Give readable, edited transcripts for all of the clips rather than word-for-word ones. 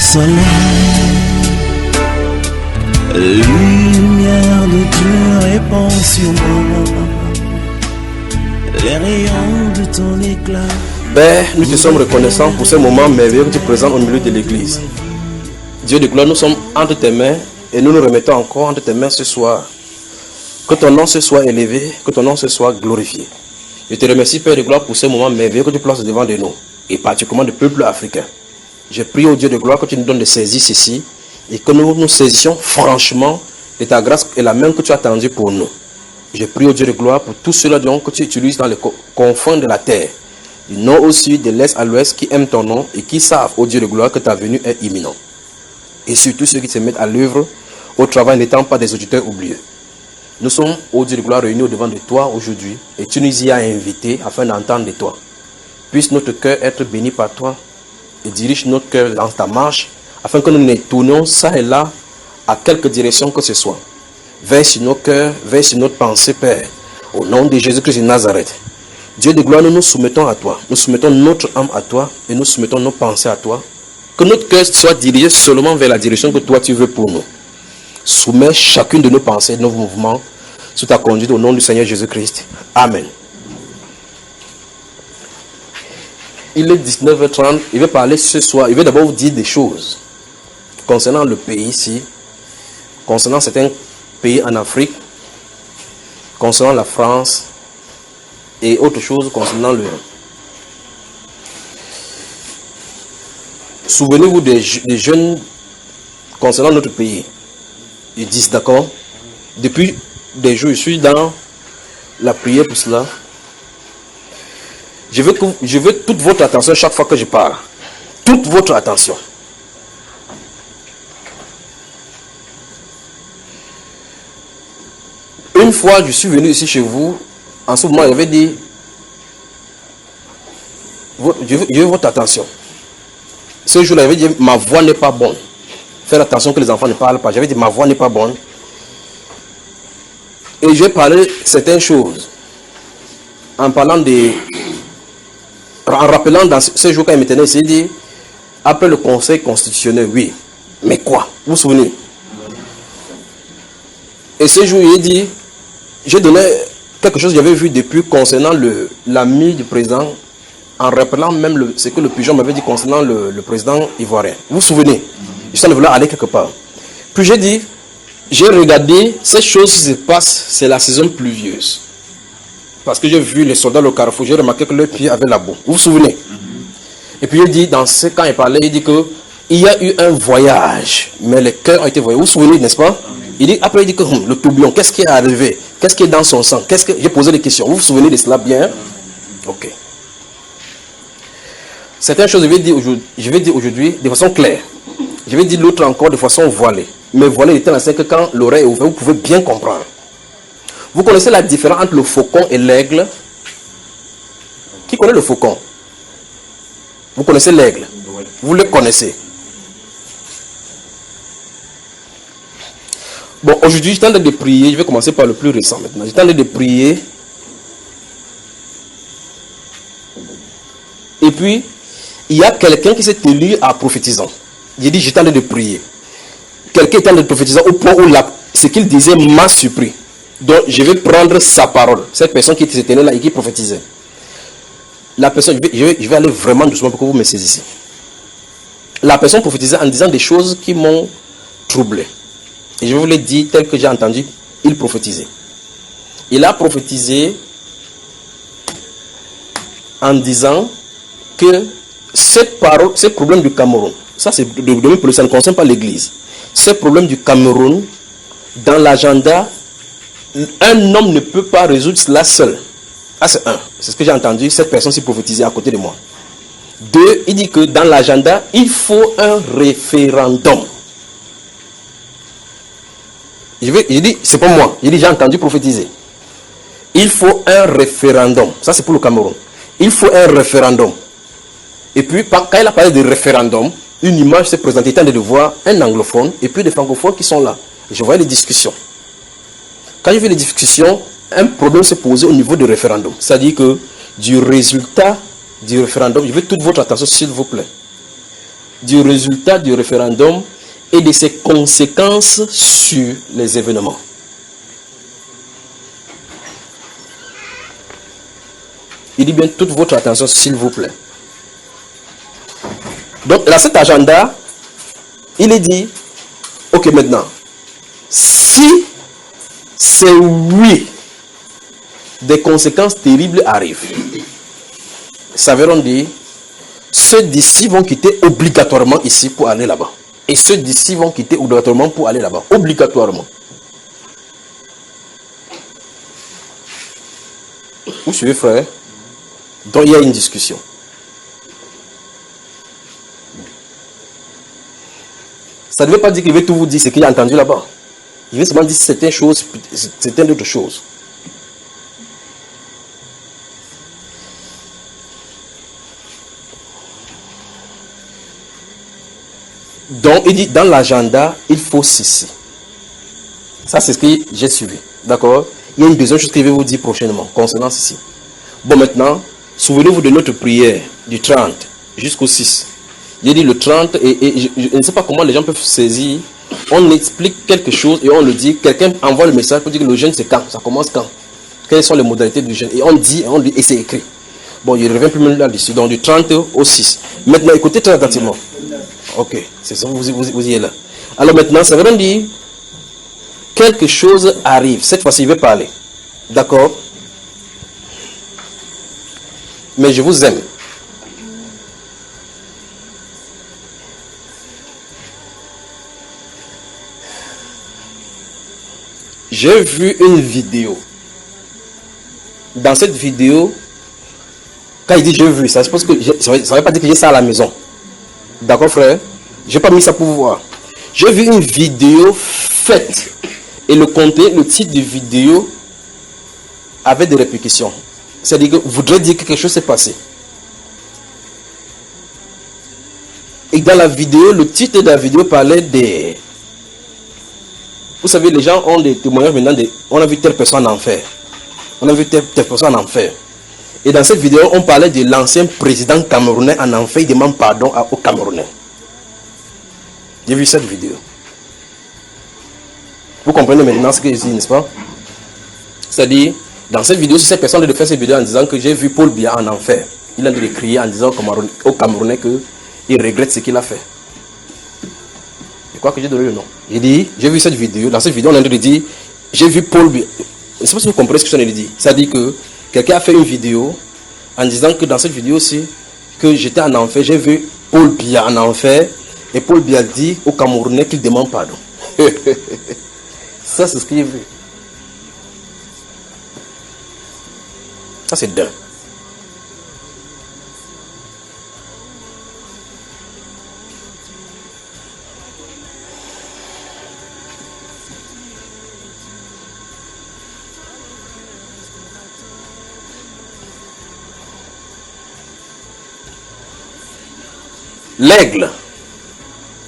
soleil, lumière de Dieu répand sur moi, les rayons de ton éclat. Père, nous te sommes reconnaissants pour ce moment merveilleux que tu présentes au milieu de l'église. Dieu de gloire, nous sommes entre tes mains et nous nous remettons encore entre tes mains ce soir. Que ton nom se soit élevé, que ton nom se soit glorifié. Je te remercie, Père de gloire, pour ce moment merveilleux que tu places devant de nous, et particulièrement du peuple africain. Je prie au Dieu de gloire que tu nous donnes de saisir ceci, et que nous nous saisissions franchement de ta grâce et la main que tu as tendue pour nous. Je prie au Dieu de gloire pour tous ceux-là que tu utilises dans les confins de la terre, du nord au sud, de l'est à l'ouest, qui aiment ton nom et qui savent, au Dieu de gloire, que ta venue est imminente. Et surtout ceux qui se mettent à l'œuvre, au travail, n'étant pas des auditeurs oublieux. Nous sommes, au Dieu de gloire, réunis au-devant de toi aujourd'hui, et tu nous y as invités afin d'entendre de toi. Puisse notre cœur être béni par toi, et dirige notre cœur dans ta marche, afin que nous nous tournions ça et là, à quelque direction que ce soit. Veille sur nos cœurs, veille sur notre pensée, Père, au nom de Jésus-Christ de Nazareth. Dieu de gloire, nous nous soumettons à toi, nous soumettons notre âme à toi, et nous soumettons nos pensées à toi. Que notre cœur soit dirigé seulement vers la direction que toi tu veux pour nous. Soumets chacune de nos pensées, de nos mouvements, sous ta conduite au nom du Seigneur Jésus-Christ. Amen. Il est 19h30, il veut parler ce soir, il veut d'abord vous dire des choses concernant le pays ici, concernant certains pays en Afrique, concernant la France et autre chose concernant le... Souvenez-vous des jeunes concernant notre pays. Ils disent d'accord. Depuis des jours, je suis dans la prière pour cela. Je veux toute votre attention chaque fois que je parle. Toute votre attention. Une fois, je suis venu ici chez vous. En ce moment, j'avais dit, je veux votre attention. Ce jour-là, j'avais dit, ma voix n'est pas bonne. Faire attention que les enfants ne parlent pas. J'avais dit, ma voix n'est pas bonne. Et je vais parler certaines choses. En parlant en rappelant dans ce jour quand il me tenait ici, il dit, après le conseil constitutionnel, oui. Mais quoi? Vous vous souvenez? Et ce jour, il dit, j'ai donné quelque chose que j'avais vu depuis concernant l'ami du président, en rappelant même ce que le pigeon m'avait dit concernant le président ivoirien. Vous vous souvenez? Je suis en vouloir aller quelque part. Puis j'ai dit, j'ai regardé, ces choses qui se passent, c'est la saison pluvieuse. Parce que j'ai vu les soldats au carrefour, j'ai remarqué que leurs pieds avaient la boue. Vous vous souvenez? Et puis il dit, quand il parlait, il dit qu'il y a eu un voyage, mais les cœurs ont été voyés. Vous vous souvenez, n'est-ce pas? Après il dit que le tourbillon, qu'est-ce qui est arrivé? Qu'est-ce qui est dans son sang? J'ai posé des questions. Vous vous souvenez de cela bien? Ok. Certaines choses, je vais dire aujourd'hui de façon claire. Je vais dire l'autre encore de façon voilée. Mais voilée était dans le sens que quand l'oreille est ouverte, vous pouvez bien comprendre. Vous connaissez la différence entre le faucon et l'aigle? Qui connaît le faucon? Vous connaissez l'aigle? Vous le connaissez. Bon, aujourd'hui, je tente de prier. Je vais commencer par le plus récent maintenant. Je tente de prier. Et puis, il y a quelqu'un qui s'est élu à prophétisant. J'ai dit, j'étais en train de prier. Quelqu'un était en train de prophétiser au point où ce qu'il disait m'a surpris. Donc, je vais prendre sa parole. Cette personne qui s'était là et qui prophétisait. La personne, je vais aller vraiment doucement pour que vous me saisissiez. La personne prophétisait en disant des choses qui m'ont troublé. Et je vais vous les dire tel que j'ai entendu, il prophétisait. Il a prophétisé en disant que ce problème du Cameroun, ça c'est le domaine politique, ça ne concerne pas l'église. Ce problème du Cameroun, dans l'agenda, un homme ne peut pas résoudre cela seul. Ah, c'est un. C'est ce que j'ai entendu, cette personne s'est prophétisée à côté de moi. Deux, il dit que dans l'agenda, il faut un référendum. Je dis, c'est pas moi. Je dis, j'ai entendu prophétiser. Il faut un référendum. Ça, c'est pour le Cameroun. Il faut un référendum. Et puis, quand il a parlé de référendum, une image s'est présentée, étant de voir un anglophone et puis des francophones qui sont là. Et je voyais les discussions. Quand j'ai vu les discussions, un problème s'est posé au niveau du référendum. C'est-à-dire que du résultat du référendum, je veux toute votre attention, s'il vous plaît. du résultat du référendum et de ses conséquences sur les événements. Il dit bien toute votre attention, s'il vous plaît. Donc, dans cet agenda, il est dit, ok, maintenant, si c'est oui, des conséquences terribles arrivent, ça veut dire, ceux d'ici vont quitter obligatoirement ici pour aller là-bas. Et ceux d'ici vont quitter obligatoirement pour aller là-bas. Obligatoirement. Vous suivez, frère? Donc, il y a une discussion. Ça ne veut pas dire qu'il veut tout vous dire ce qu'il a entendu là-bas. Il veut seulement dire certaines choses, certaines autres choses. Donc, il dit, dans l'agenda, il faut ceci. Ça, c'est ce que j'ai suivi. D'accord? Il y a une deuxième chose que je vais vous dire prochainement, concernant ceci. Bon, maintenant, souvenez-vous de notre prière du 30 jusqu'au 6. J'ai dit le 30, et je ne sais pas comment les gens peuvent saisir. On explique quelque chose et on le dit. Quelqu'un envoie le message pour dire que le jeûne, c'est quand? Ça commence quand? Quelles sont les modalités du jeûne? Et on dit, et c'est écrit. Bon, il ne revient plus même là-dessus. Donc, du 30 au 6. Maintenant, écoutez très attentivement. Ok, c'est ça, vous y êtes là. Alors maintenant, ça veut dire, quelque chose arrive. Cette fois-ci, il veut parler. D'accord? Mais je vous aime. J'ai vu une vidéo. Dans cette vidéo, quand il dit j'ai vu, ça suppose que ça ne veut pas dire que j'ai ça à la maison. D'accord, frère? Je n'ai pas mis ça pour vous voir. J'ai vu une vidéo faite. Et le contenu, le titre de vidéo avait des répercussions. C'est-à-dire que voudrait dire que quelque chose s'est passé. Et dans la vidéo, le titre de la vidéo parlait des... Vous savez, les gens ont des témoignages maintenant. On a vu telle personne en enfer. On a vu telle personne en enfer. Et dans cette vidéo, on parlait de l'ancien président camerounais en enfer. Il demande pardon aux Camerounais. J'ai vu cette vidéo. Vous comprenez maintenant ce que je dis, n'est-ce pas? C'est-à-dire, dans cette vidéo, si cette personne de faire cette vidéo en disant que j'ai vu Paul Biya en enfer, il a dû crier en disant aux Camerounais qu'il regrette ce qu'il a fait. Je crois que j'ai donné le nom. Il dit, j'ai vu cette vidéo. Dans cette vidéo, on a dit, j'ai vu Paul Biya. Je ne sais pas si vous comprenez ce que je viens de dire. C'est-à-dire que quelqu'un a fait une vidéo en disant que dans cette vidéo aussi, que j'étais en enfer, j'ai vu Paul Biya en enfer. Et Paul Biya dit aux Camerounais qu'il demande pardon. Ça, c'est ce que j'ai vu. Ça, c'est dingue. L'aigle,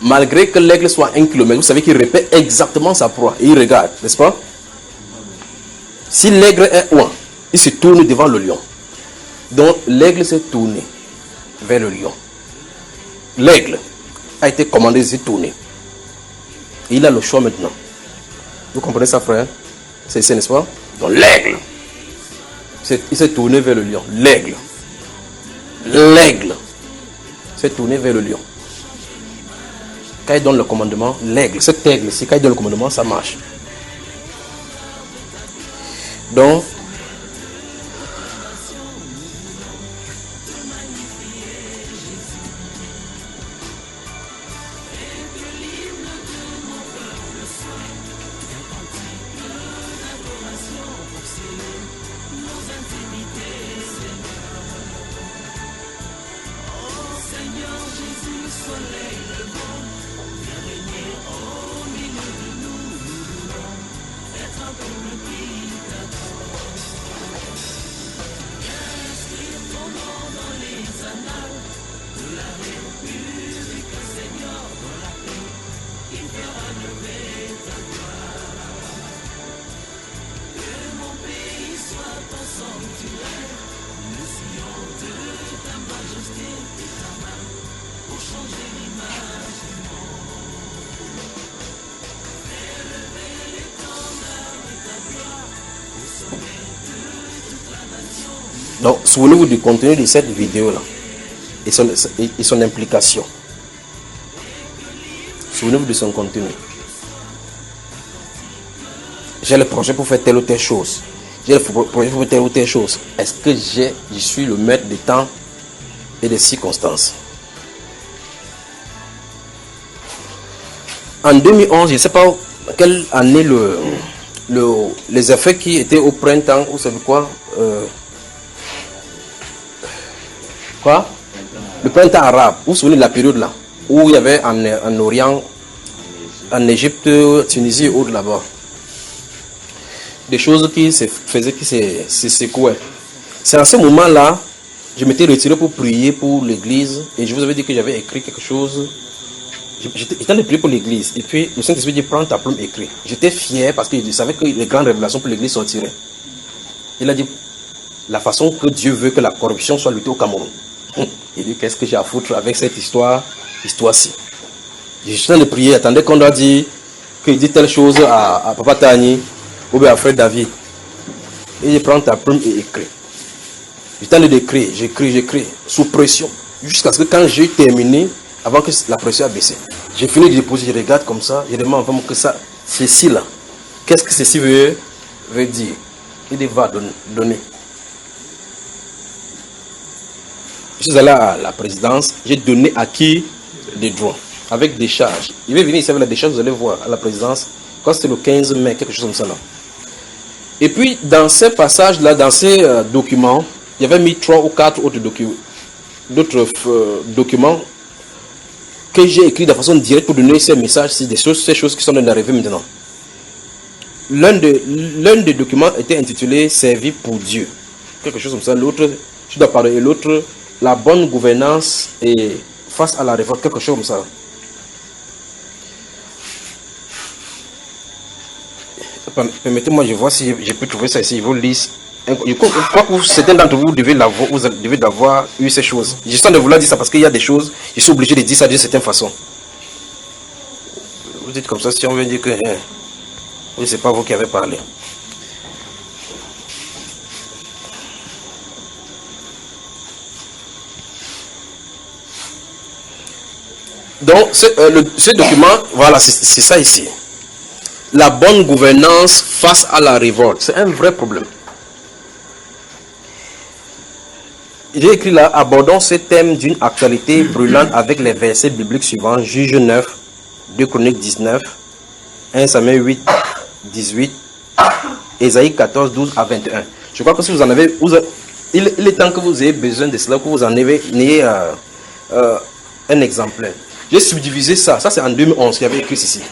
malgré que l'aigle soit 1 kilomètre, vous savez qu'il répète exactement sa proie. Et il regarde, n'est-ce pas? Si l'aigle est loin, il se tourne devant le lion. Donc l'aigle s'est tourné vers le lion. L'aigle a été commandé de se tourner. Et il a le choix maintenant. Vous comprenez ça, frère? C'est ça, n'est-ce pas? Donc l'aigle, il s'est tourné vers le lion. L'aigle s'est tourné vers le lion. Quand il donne le commandement, l'aigle, cet aigle-ci, quand il donne le commandement, ça marche. Donc, Donc, souvenez-vous du contenu de cette vidéo-là et son implication. Souvenez-vous de son contenu. J'ai le projet pour faire telle ou telle chose. J'ai le projet pour faire telle ou telle chose. Est-ce que je suis le maître des temps et des circonstances? En 2011, je ne sais pas quelle année les effets qui étaient au printemps, ou c'est quoi? Quoi? Le printemps arabe. Vous vous souvenez de la période là où il y avait en Orient, en Égypte, Tunisie et autres là-bas, des choses qui se faisaient, qui se secouaient. C'est à ce moment-là, je m'étais retiré pour prier pour l'église et je vous avais dit que j'avais écrit quelque chose. J'étais en train de prier pour l'église et puis le Saint-Esprit dit prends ta plume, écris. J'étais fier parce que je savais que les grandes révélations pour l'église sortiraient. Il a dit la façon que Dieu veut que la corruption soit luttée au Cameroun. Il dit qu'est-ce que j'ai à foutre avec cette histoire-ci. Je suis en train de prier, attendez qu'on doit dire qu'il dit telle chose à Papa Tani ou bien à Frère David. Et je prends ta plume et écris. J'étais en train d'écrire, j'écris, sous pression. Jusqu'à ce que quand j'ai terminé, avant que la pression a baissé, j'ai fini de déposer, je regarde comme ça, je demande vraiment que ça, ceci là, qu'est-ce que ceci veut dire? Il va donner. Je suis allé à la présidence, j'ai donné à qui des droits, avec des charges. Il va venir ici avec la décharge, vous allez voir, à la présidence, quand c'était le 15 mai, quelque chose comme ça là. Et puis, dans ces passages-là, dans ces documents, il y avait mis 3 ou 4 autres documents que j'ai écrits de façon directe pour donner ces messages, ces choses qui sont d'arriver maintenant. L'un des documents était intitulé « Servi pour Dieu ». Quelque chose comme ça. L'autre, je dois parler, et l'autre, la bonne gouvernance et face à la révolte, quelque chose comme ça. Permettez-moi, je vois si je peux trouver ça ici. Je vous lis. Je crois que certains d'entre vous devez avoir eu ces choses. Je suis en train de vouloir dire ça parce qu'il y a des choses, je suis obligé de dire ça d'une certaine façon. Vous dites comme ça, si on veut dire que oui, c'est pas vous qui avez parlé. Donc, ce document, voilà, c'est ça ici. La bonne gouvernance face à la révolte. C'est un vrai problème. J'ai écrit là, abordons ce thème d'une actualité brûlante avec les versets bibliques suivants. Juge 9, 2 Chroniques 19, 1 Samuel 8, 18, Ésaïe 14, 12 à 21. Je crois que si vous en avez, il est temps que vous ayez besoin de cela, que vous en ayez un exemplaire. J'ai subdivisé ça, c'est en 2011 qu'il y avait écrit ici.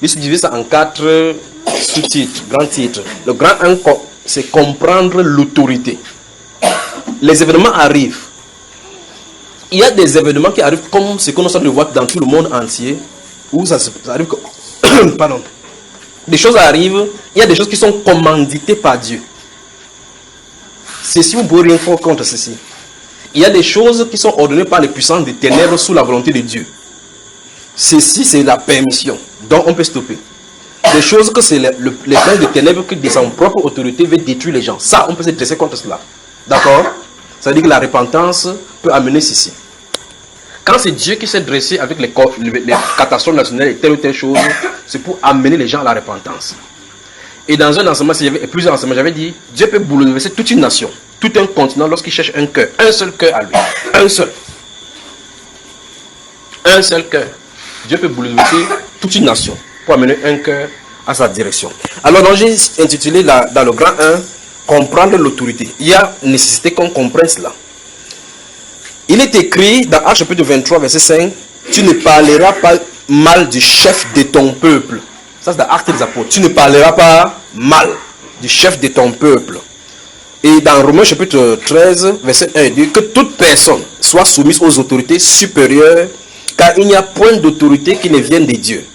J'ai subdivisé ça en 4 sous-titres, grands titres. Le grand 1, c'est comprendre l'autorité. Les événements arrivent. Il y a des événements qui arrivent comme ce qu'on est en train de voir dans tout le monde entier, où ça arrive comme... Pardon. Des choses arrivent, il y a des choses qui sont commanditées par Dieu. Ceci, vous ne pouvez rien faire contre ceci. Il y a des choses qui sont ordonnées par les puissances des ténèbres sous la volonté de Dieu. Ceci, c'est la permission. Donc, on peut stopper. Des choses que c'est les princes des ténèbres qui, de son propre autorité, veulent détruire les gens. Ça, on peut se dresser contre cela. D'accord? Ça veut dire que la repentance peut amener ceci. Quand c'est Dieu qui s'est dressé avec les catastrophes nationales et telle ou telle chose, c'est pour amener les gens à la repentance. Et dans un enseignement, plusieurs enseignements, j'avais dit, Dieu peut bouleverser toute une nation, tout un continent lorsqu'il cherche un cœur. Un seul cœur à lui. Un seul. Un seul cœur. Dieu peut bouleverser toute une nation pour amener un cœur à sa direction. Alors, donc, j'ai intitulé dans le grand 1, comprendre l'autorité. Il y a nécessité qu'on comprenne cela. Il est écrit dans Actes chapitre 23, verset 5, tu ne parleras pas mal du chef de ton peuple. Ça, c'est dans Actes des Apôtres. Tu ne parleras pas mal du chef de ton peuple. Et dans Romains chapitre 13, verset 1, il dit que toute personne soit soumise aux autorités supérieures, car il n'y a point d'autorité qui ne vienne de Dieu.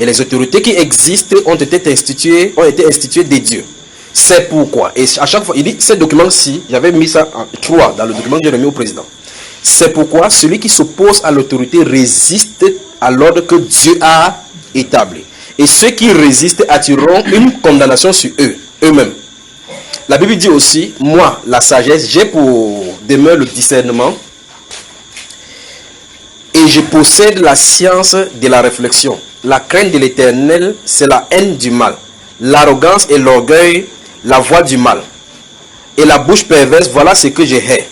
Et les autorités qui existent ont été instituées de Dieu. C'est pourquoi, et à chaque fois, il dit, ce document-ci, j'avais mis ça en 3 dans le document que j'ai remis au président. C'est pourquoi celui qui s'oppose à l'autorité résiste à l'ordre que Dieu a établi. Et ceux qui résistent attireront une condamnation sur eux-mêmes. La Bible dit aussi, moi, la sagesse, j'ai pour demeure le discernement et je possède la science de la réflexion. La crainte de l'Éternel, c'est la haine du mal. L'arrogance et l'orgueil, la voix du mal. Et la bouche perverse, voilà ce que je hais.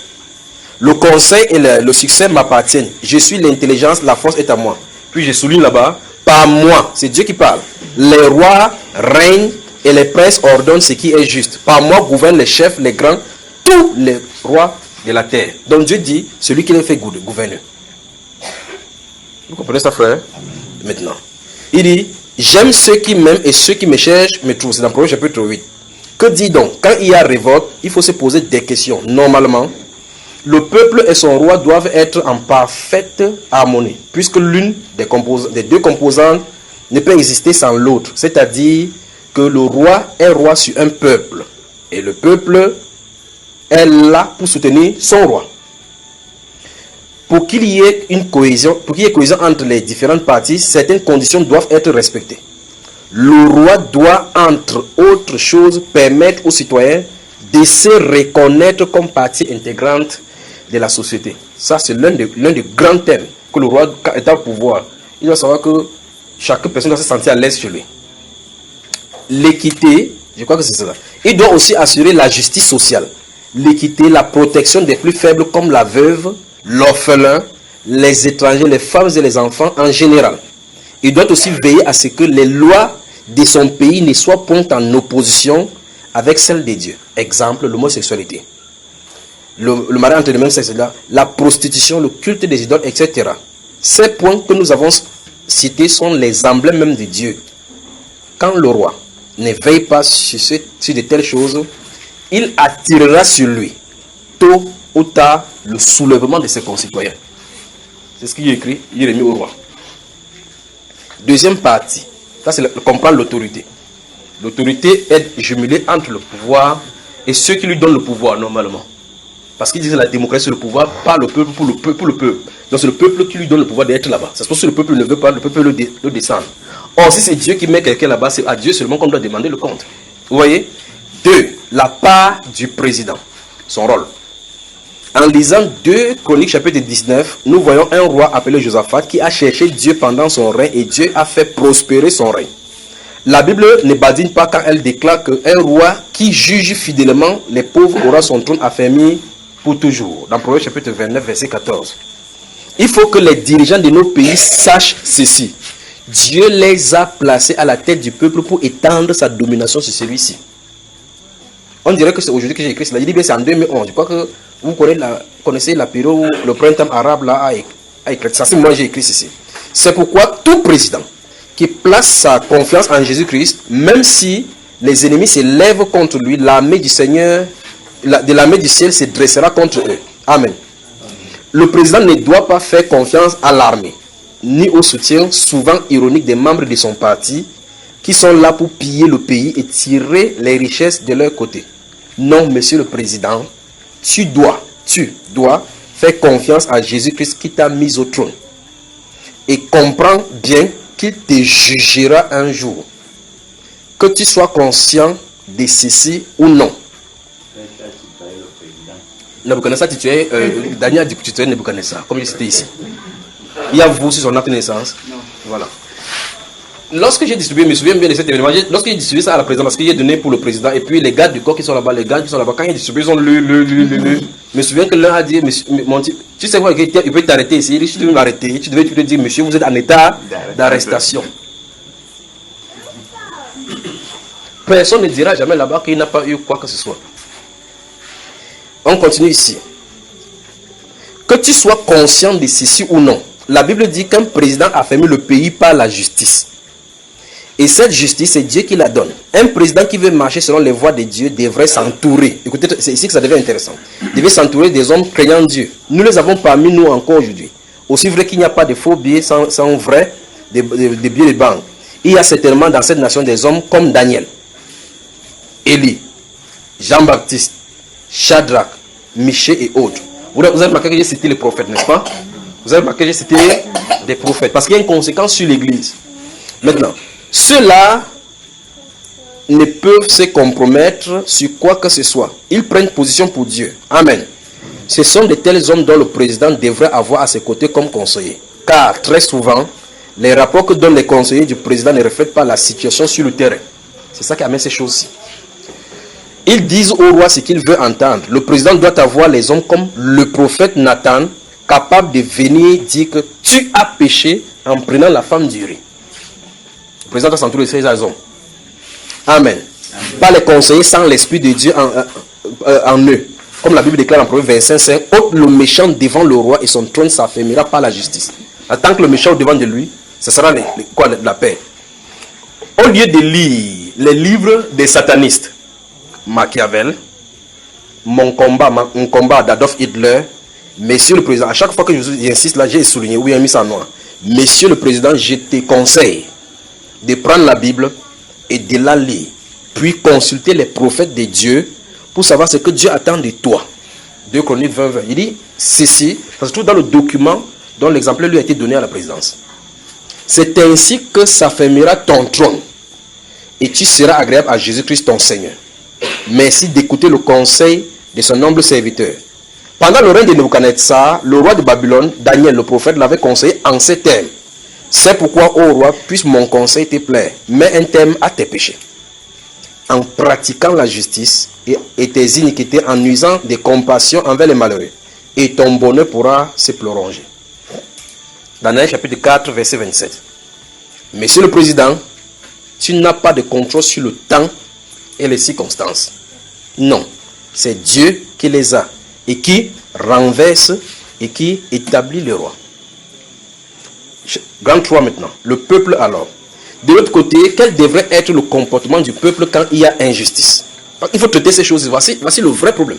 Le conseil et le succès m'appartiennent. Je suis l'intelligence, la force est à moi. Puis je souligne là-bas, par moi, c'est Dieu qui parle. Les rois règnent et les princes ordonnent ce qui est juste. Par moi gouvernent les chefs, les grands, tous les rois de la terre. Donc Dieu dit, celui qui les fait gouverner. Vous comprenez ça, frère? Maintenant, il dit, j'aime ceux qui m'aiment et ceux qui me cherchent me trouvent. C'est dans Proverbe chapitre 8. Que dit donc? Quand il y a révolte, il faut se poser des questions. Normalement, le peuple et son roi doivent être en parfaite harmonie, puisque l'une des deux composantes ne peut exister sans l'autre. C'est-à-dire que le roi est roi sur un peuple, et le peuple est là pour soutenir son roi. Pour qu'il y ait une cohésion, entre les différentes parties, certaines conditions doivent être respectées. Le roi doit, entre autres choses, permettre aux citoyens de se reconnaître comme partie intégrante de la société. Ça, c'est l'un des grands thèmes que le roi est au pouvoir. Il doit savoir que chaque personne doit se sentir à l'aise chez lui. L'équité, je crois que c'est ça. Il doit aussi assurer la justice sociale. L'équité, la protection des plus faibles comme la veuve, l'orphelin, les étrangers, les femmes et les enfants en général. Il doit aussi veiller à ce que les lois de son pays ne soient point en opposition avec celles de Dieu. Exemple, l'homosexualité. Le mariage entre les mêmes sexes, la prostitution, le culte des idoles, etc. Ces points que nous avons cités sont les emblèmes même de Dieu. Quand le roi ne veille pas sur de telles choses, il attirera sur lui, tôt ou tard, le soulèvement de ses concitoyens. C'est ce qu'il est écrit, il est remis au roi. Deuxième partie, ça c'est comprendre l'autorité. L'autorité est jumelée entre le pouvoir et ceux qui lui donnent le pouvoir normalement. Parce qu'il dit que la démocratie c'est le pouvoir par le peuple, pour le peuple. Donc c'est le peuple qui lui donne le pouvoir d'être là-bas. C'est parce que le peuple ne veut pas, le peuple le descend. Or si c'est Dieu qui met quelqu'un là-bas, c'est à Dieu seulement qu'on doit demander le compte. Vous voyez? 2. La part du président. Son rôle. En lisant 2 Chroniques chapitre 19, nous voyons un roi appelé Josaphat qui a cherché Dieu pendant son règne et Dieu a fait prospérer son règne. La Bible ne badine pas quand elle déclare qu'un roi qui juge fidèlement les pauvres aura son trône affermi pour toujours. Dans Proverbe chapitre 29, verset 14. Il faut que les dirigeants de nos pays sachent ceci. Dieu les a placés à la tête du peuple pour étendre sa domination sur celui-ci. On dirait que c'est aujourd'hui que j'ai écrit cela. Je dis bien c'est en 2011. Je crois que vous connaissez la période où le printemps arabe là a écrit ça. C'est moi j'ai écrit ceci. C'est pourquoi tout président qui place sa confiance en Jésus-Christ, même si les ennemis se lèvent contre lui, l'armée du Seigneur, de l'armée du ciel se dressera contre eux. Amen. Le président ne doit pas faire confiance à l'armée, ni au soutien souvent ironique des membres de son parti, qui sont là pour piller le pays et tirer les richesses de leur côté. Non, monsieur le président, tu dois faire confiance à Jésus-Christ qui t'a mis au trône. Et comprends bien qu'il te jugera un jour. Que tu sois conscient de ceci ou non. Nebuchadnezzar titulaire, Daniel a dit titulaire Nebuchadnezzar, comme il cité ici. Il y a vous sur son acte de naissance. Non. Voilà. Lorsque j'ai distribué, je me souviens bien de cet événement, lorsque j'ai distribué ça à la présidente, parce qu'il est donné pour le président, et puis les gars du corps qui sont là-bas, quand ils distribuent, ils ont je me souviens que l'un a dit, tu sais quoi, il peut t'arrêter ici, tu devais m'arrêter, tu devais te dire, monsieur, vous êtes en état d'arrestation. Personne ne dira jamais là-bas qu'il n'a pas eu quoi que ce soit. On continue ici. Que tu sois conscient de ceci ou non, la Bible dit qu'un président affermit le pays par la justice. Et cette justice, c'est Dieu qui la donne. Un président qui veut marcher selon les voies de Dieu devrait s'entourer. Écoutez, c'est ici que ça devient intéressant. Il devait s'entourer des hommes craignant Dieu. Nous les avons parmi nous encore aujourd'hui. Aussi vrai qu'il n'y a pas de faux billets sans vrai, des billets de banque. Il y a certainement dans cette nation des hommes comme Daniel, Élie, Jean-Baptiste, Shadrach, Michée et autres. Vous avez remarqué que j'ai cité les prophètes, n'est-ce pas? Vous avez remarqué que j'ai cité des prophètes. Parce qu'il y a une conséquence sur l'église. Maintenant, ceux-là ne peuvent se compromettre sur quoi que ce soit. Ils prennent position pour Dieu. Amen. Ce sont de tels hommes dont le président devrait avoir à ses côtés comme conseiller. Car très souvent, les rapports que donnent les conseillers du président ne reflètent pas la situation sur le terrain. C'est ça qui amène ces choses-ci. Ils disent au roi ce qu'il veut entendre. Le président doit avoir les hommes comme le prophète Nathan, capable de venir dire que tu as péché en prenant la femme du riz. Le président doit s'entourer de ces hommes. Amen. Pas les conseillers sans l'Esprit de Dieu en eux. Comme la Bible déclare en Proverbe 25, ôte le méchant devant le roi et son trône s'affermira par la justice. Tant que le méchant est devant de lui, ce sera la paix. Au lieu de lire les livres des satanistes, Machiavel, mon combat d'Adolf Hitler, Monsieur le Président, à chaque fois que j'insiste là, j'ai souligné, oui, j'ai mis ça en noir. Monsieur le Président, je te conseille de prendre la Bible et de la lire, puis consulter les prophètes de Dieu pour savoir ce que Dieu attend de toi. 2 Chroniques 20, 20. Il dit ceci, ça se trouve dans le document dont l'exemplaire lui a été donné à la présidence. C'est ainsi que s'affermira ton trône et tu seras agréable à Jésus-Christ ton Seigneur. Merci d'écouter le conseil de son humble serviteur. Pendant le règne de Nebuchadnezzar, le roi de Babylone, Daniel le prophète, l'avait conseillé en ces termes. C'est pourquoi, ô roi, puisse mon conseil te plaire, mets un terme à tes péchés. En pratiquant la justice et tes iniquités, en usant de compassion envers les malheureux, et ton bonheur pourra se prolonger. Daniel chapitre 4, verset 27. Monsieur le Président, tu n'as pas de contrôle sur le temps et les circonstances. Non, c'est Dieu qui les a et qui renverse et qui établit le roi. Grand 3 maintenant. Le peuple alors. De l'autre côté, quel devrait être le comportement du peuple quand il y a injustice? Il faut traiter ces choses. Voici le vrai problème.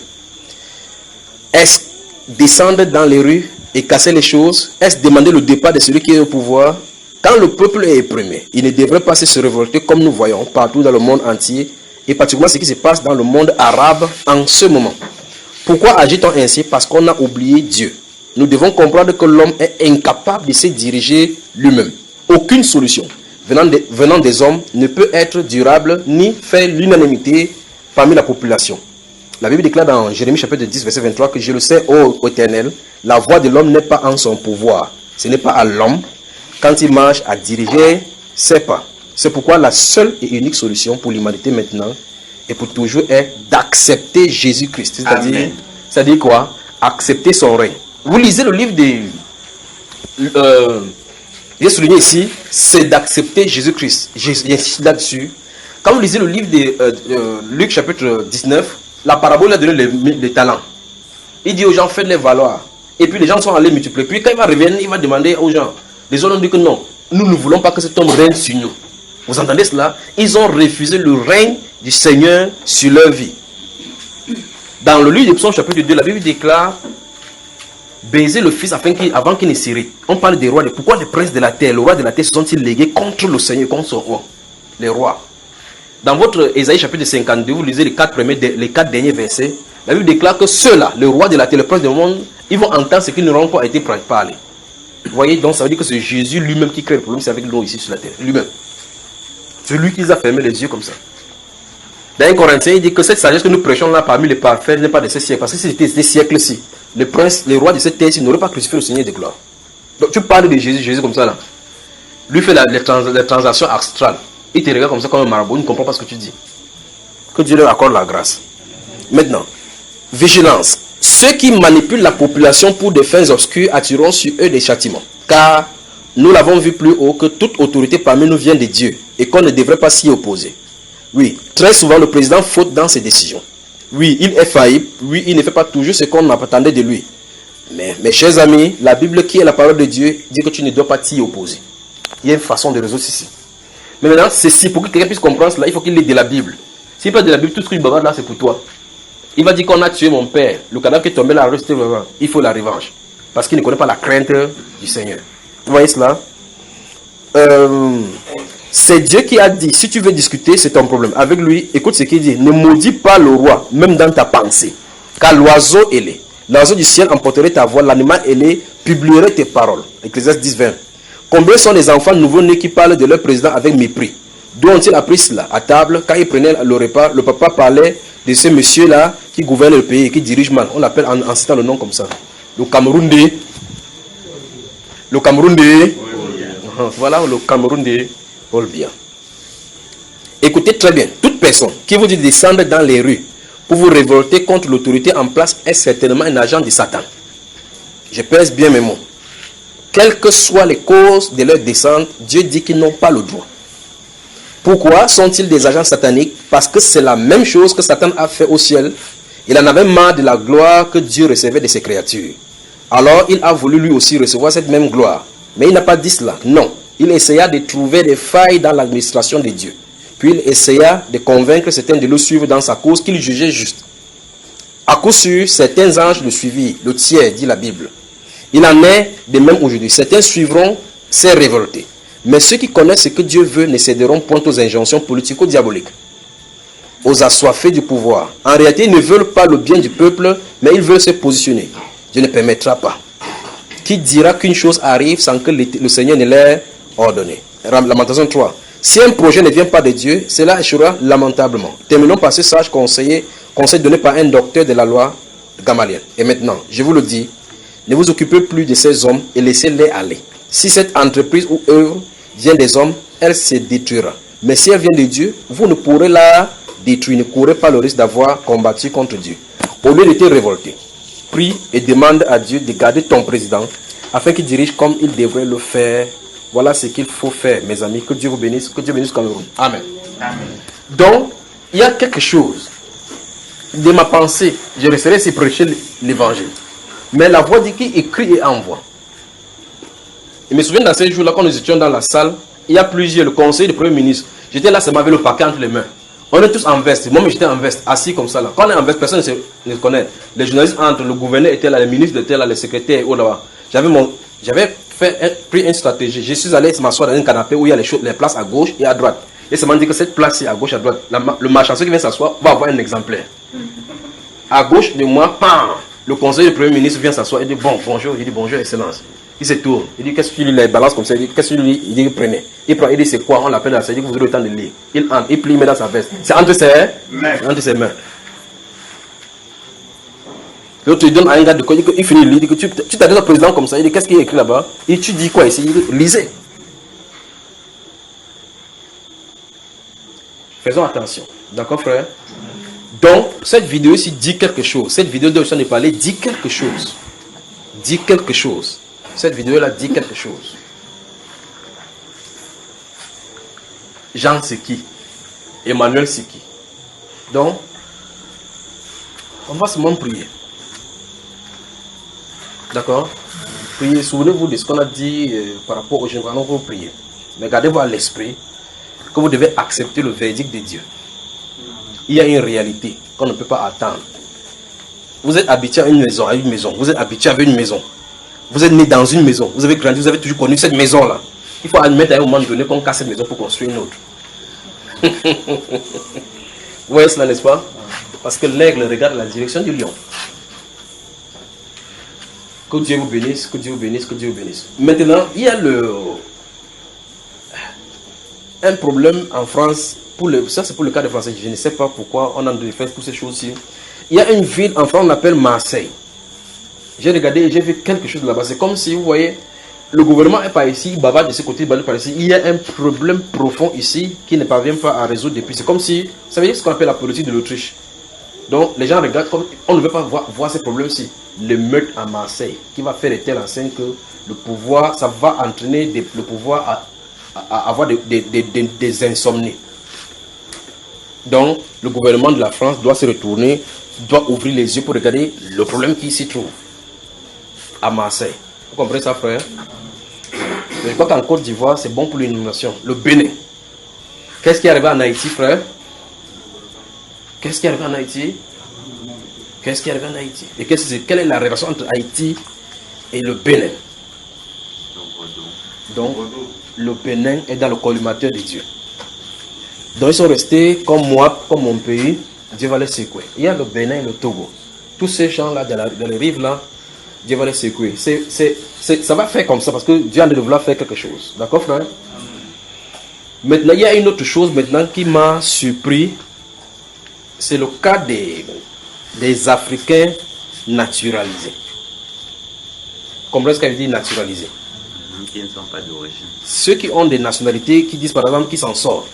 Est-ce descendre dans les rues et casser les choses? Est-ce demander le départ de celui qui est au pouvoir? Quand le peuple est opprimé, il ne devrait pas se révolter comme nous voyons partout dans le monde entier, et particulièrement ce qui se passe dans le monde arabe en ce moment. Pourquoi agit-on ainsi? Parce qu'on a oublié Dieu. Nous devons comprendre que l'homme est incapable de se diriger lui-même. Aucune solution venant des hommes ne peut être durable ni faire l'unanimité parmi la population. La Bible déclare dans Jérémie chapitre 10 verset 23 que je le sais, ô Éternel, la voix de l'homme n'est pas en son pouvoir. Ce n'est pas à l'homme, quand il marche, à diriger ses pas. C'est pourquoi la seule et unique solution pour l'humanité maintenant et pour toujours est d'accepter Jésus-Christ. C'est-à-dire quoi? Accepter son règne. Vous lisez le livre j'ai souligné ici, c'est d'accepter Jésus-Christ. J'insiste là-dessus. Quand vous lisez le livre de Luc chapitre 19, la parabole a donné les talents. Il dit aux gens, faites les valoir. Et puis les gens sont allés multiplier. Puis quand il va revenir, il va demander aux gens. Les autres ont dit que non, nous ne voulons pas que cet homme règne sur nous. Vous entendez cela? Ils ont refusé le règne du Seigneur sur leur vie. Dans le livre de Psaume chapitre 2, la Bible déclare baiser le Fils avant qu'il ne s'irrite. On parle des rois. Pourquoi les princes de la terre, le roi de la terre se sont-ils légués contre le Seigneur, contre son roi? Les rois. Dans votre Ésaïe chapitre 52, vous lisez les 4 derniers versets. La Bible déclare que ceux-là, le roi de la terre, le prince du monde, ils vont entendre ce qui ne n'auront pas été parlé. Vous voyez, donc ça veut dire que c'est Jésus lui-même qui crée le problème, c'est avec nous ici sur la terre. Lui-même. C'est lui qui les a fermé les yeux comme ça. Dans 1 Corinthiens, il dit que cette sagesse que nous prêchons là parmi les parfaits n'est pas de ce siècle. Parce que si c'était ces siècles-ci, les princes, les rois de cette terre-ci n'auraient pas crucifié le Seigneur de gloire. Donc tu parles de Jésus comme ça là. Lui fait les transactions astrales. Il te regarde comme ça comme un marabout, il ne comprend pas ce que tu dis. Que Dieu leur accorde la grâce. Maintenant, vigilance. Ceux qui manipulent la population pour des fins obscures attireront sur eux des châtiments. Car nous l'avons vu plus haut que toute autorité parmi nous vient de Dieu et qu'on ne devrait pas s'y opposer. Oui, très souvent le président faute dans ses décisions. Oui, il est faillible. Oui, il ne fait pas toujours ce qu'on attendait de lui. Mais mes chers amis, la Bible qui est la parole de Dieu dit que tu ne dois pas t'y opposer. Il y a une façon de résoudre ceci. Mais maintenant, ceci, pour que quelqu'un puisse comprendre cela, il faut qu'il ait de la Bible. S'il parle de la Bible, tout ce qu'il bavarde là, c'est pour toi. Il va dire qu'on a tué mon père. Le cadavre qui est tombé là, resté vraiment. Il faut la revanche. Parce qu'il ne connaît pas la crainte du Seigneur. Vous voyez cela? C'est Dieu qui a dit, si tu veux discuter, c'est ton problème. Avec lui, écoute ce qu'il dit. Ne maudis pas le roi, même dans ta pensée. Car l'oiseau ailé, l'oiseau du ciel emporterait ta voix, l'animal ailé publierait tes paroles. Ecclésiaste 10, 20. Combien sont les enfants nouveau-nés qui parlent de leur président avec mépris? D'où ont-ils appris cela? À table, quand ils prenaient le repas, le papa parlait de ce monsieur-là qui gouverne le pays, qui dirige mal. On l'appelle en citant le nom comme ça. Le Cameroun de... Le Cameroun de... Voilà le Cameroun de Paul Biya. Écoutez très bien. Toute personne qui vous dit de descendre dans les rues pour vous révolter contre l'autorité en place est certainement un agent de Satan. Je pèse bien mes mots. Quelles que soient les causes de leur descente, Dieu dit qu'ils n'ont pas le droit. Pourquoi sont-ils des agents sataniques? Parce que c'est la même chose que Satan a fait au ciel. Il en avait marre de la gloire que Dieu recevait de ses créatures. Alors il a voulu lui aussi recevoir cette même gloire. Mais il n'a pas dit cela. Non. Il essaya de trouver des failles dans l'administration de Dieu. Puis il essaya de convaincre certains de le suivre dans sa cause qu'il jugeait juste. À coup sûr, certains anges le suivirent. Le tiers, dit la Bible. Il en est de même aujourd'hui. Certains suivront ces révoltés. Mais ceux qui connaissent ce que Dieu veut ne céderont point aux injonctions politico-diaboliques, aux assoiffés du pouvoir. En réalité, ils ne veulent pas le bien du peuple, mais ils veulent se positionner. Dieu ne permettra pas. Qui dira qu'une chose arrive sans que le Seigneur ne l'ait ordonné? Lamentation 3. Si un projet ne vient pas de Dieu, cela échouera lamentablement. Terminons par ce sage conseil donné par un docteur de la loi, Gamaliel. Et maintenant, je vous le dis, ne vous occupez plus de ces hommes et laissez-les aller. Si cette entreprise ou œuvre vient des hommes, elle se détruira. Mais si elle vient de Dieu, vous ne pourrez la détruire. Ne courez pas le risque d'avoir combattu contre Dieu. Au lieu de te révolter, prie et demande à Dieu de garder ton président afin qu'il dirige comme il devrait le faire. Voilà ce qu'il faut faire, mes amis. Que Dieu vous bénisse. Que Dieu bénisse Cameroun. Amen. Amen. Donc, il y a quelque chose de ma pensée. Je resterai si prêcher l'évangile. Mais la voix dit qu'il écrit et envoie. Je me souviens dans ces jours-là, quand nous étions dans la salle, il y a plusieurs, le conseil du Premier ministre. J'étais là, ça m'avait le paquet entre les mains. On est tous en veste. Moi, j'étais en veste, assis comme ça là. Quand on est en veste, personne ne se connaît. Les journalistes entrent, le gouverneur était là, le ministre était là, le secrétaire était là. J'avais pris une stratégie. Je suis allé m'asseoir dans un canapé où il y a les places à gauche et à droite. Et ça m'a dit que cette place à gauche et à droite, le marchancier qui vient s'asseoir va avoir un exemplaire. À gauche de moi, pam, le conseil du Premier ministre vient s'asseoir et dit bon, bonjour. Il dit bonjour, excellence. Il se tourne. Il dit qu'est-ce qu'il lit, les balance comme ça. Il dit qu'est-ce qu'il lit. Il dit prenez. Il prend. Il dit c'est quoi? On l'appelle à ça. Il dit que vous aurez le temps de lire. Il entre. Il plie, il met dans sa veste. C'est entre ses mains. L'autre il donne à un gars de quoi. Il finit. Il dit que tu t'adresses au président comme ça. Il dit qu'est-ce qu'il y a écrit là-bas? Il dit tu dis quoi ici? Il dit lisez. Faisons attention. D'accord, frère? Donc, cette vidéo ici dit quelque chose. Cette vidéo dont je viens de parler dit quelque chose. Dit quelque chose. Cette vidéo-là dit quelque chose. Jean c'est qui? Emmanuel c'est qui? Donc, on va seulement prier. D'accord? Priez, souvenez-vous de ce qu'on a dit par rapport aux gens. Allons vous prier. Mais gardez-vous à l'esprit que vous devez accepter le verdict de Dieu. Il y a une réalité qu'on ne peut pas attendre. Vous êtes habitué à une maison, vous êtes habitué à une maison. Vous êtes né dans une maison, vous avez grandi, vous avez toujours connu cette maison-là. Il faut admettre à un moment donné qu'on casse cette maison pour construire une autre. Vous voyez cela, n'est-ce pas? Parce que l'aigle regarde la direction du lion. Que Dieu vous bénisse, que Dieu vous bénisse, que Dieu vous bénisse. Maintenant, il y a un problème en France. Ça, c'est pour le cas des Français. Je ne sais pas pourquoi on a fait toutes ces choses-ci. Il y a une ville en France, on l'appelle Marseille. J'ai regardé et j'ai vu quelque chose là-bas. C'est comme si, vous voyez, le gouvernement n'est pas ici, il bavarde de ce côté, il bavarde par ici. Il y a un problème profond ici qui ne parvient pas à résoudre depuis. C'est comme si, ça veut dire ce qu'on appelle la politique de l'Autriche. Donc, les gens regardent comme, on ne veut pas voir ces problèmes-ci. Le meurtre à Marseille, qui va faire de telle enseigne que le pouvoir, ça va entraîner le pouvoir à avoir des insomnies. Donc, le gouvernement de la France doit se retourner, doit ouvrir les yeux pour regarder le problème qui s'y trouve à Marseille. Vous comprenez ça, frère? Je crois qu'en Côte d'Ivoire, c'est bon pour l'inondation. Le Bénin. Qu'est-ce qui est arrivé en Haïti, frère? Qu'est-ce qui est arrivé en Haïti? Qu'est-ce qui est arrivé en Haïti? Et quelle est la relation entre Haïti et le Bénin? Donc, le Bénin est dans le collimateur de Dieu. Donc, ils sont restés comme moi, comme mon pays. Dieu va les secouer. Il y a le Bénin et le Togo. Tous ces gens-là, dans les rives là, Dieu va les secouer. Ça va faire comme ça parce que Dieu a de vouloir faire quelque chose. D'accord, frère? Maintenant, il y a une autre chose maintenant qui m'a surpris. C'est le cas des Africains naturalisés. Comprenez ce qu'elle dit naturalisés? Qui ne sont pas d'origine. Ceux qui ont des nationalités qui disent par exemple qu'ils s'en sortent.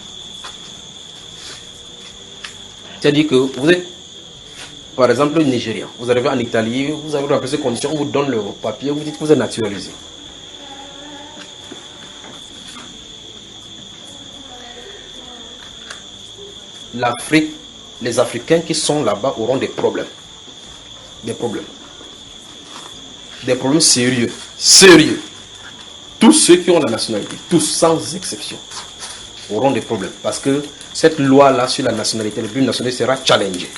C'est-à-dire que vous êtes, par exemple, Nigérian. Vous arrivez en Italie, vous avez rempli ces conditions, on vous donne le papier, vous dites que vous êtes naturalisé. L'Afrique, les Africains qui sont là-bas auront des problèmes. Des problèmes. Des problèmes sérieux. Sérieux. Tous ceux qui ont la nationalité, tous sans exception, auront des problèmes. Parce que cette loi-là sur la nationalité, le but nationalité sera challengé.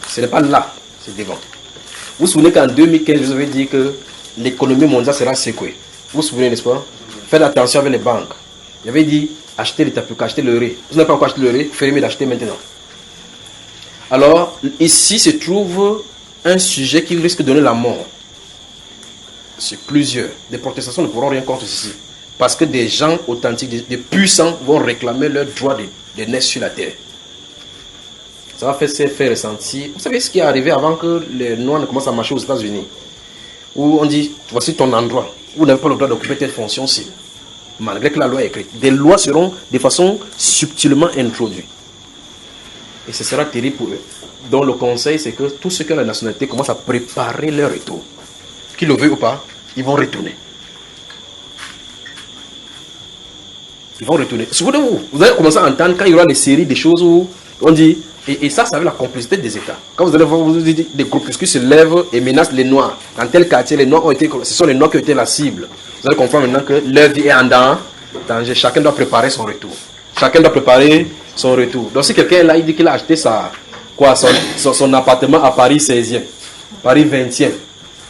Ce n'est pas là, c'est devant. Vous vous souvenez qu'en 2015, je vous avais dit que l'économie mondiale sera secouée. Vous vous souvenez, n'est-ce pas? Faites attention avec les banques. J'avais dit, achetez les tapukas, achetez le riz. Vous n'avez pas encore acheté le riz, fermez d'acheter maintenant. Alors, ici se trouve un sujet qui risque de donner la mort. Sur plusieurs. Des protestations ne pourront rien contre ceci. Parce que des gens authentiques, des puissants vont réclamer leur droit de naître sur la terre. Ça va faire ressentir. Vous savez ce qui est arrivé avant que les Noirs ne commencent à marcher aux États-Unis? Où on dit, voici ton endroit. Vous n'avez pas le droit d'occuper telle fonction-ci. Malgré que la loi est écrite. Des lois seront de façon subtilement introduites. Et ce sera terrible pour eux. Donc le conseil, c'est que tous ceux qui ont la nationalité commencent à préparer leur retour. Qu'ils le veuillent ou pas, ils vont retourner. Ils vont retourner. Souvenez-vous, vous allez commencer à entendre quand il y aura des séries, des choses où on dit, et ça, ça veut la complicité des États. Quand vous allez voir, vous dites, des groupuscules se lèvent et menacent les Noirs. Dans tel quartier, les Noirs ce sont les Noirs qui ont été la cible. Vous allez comprendre maintenant que leur vie est en danger. Chacun doit préparer son retour. Chacun doit préparer son retour. Donc si quelqu'un est là, il dit qu'il a acheté son appartement à Paris 16e, Paris 20e.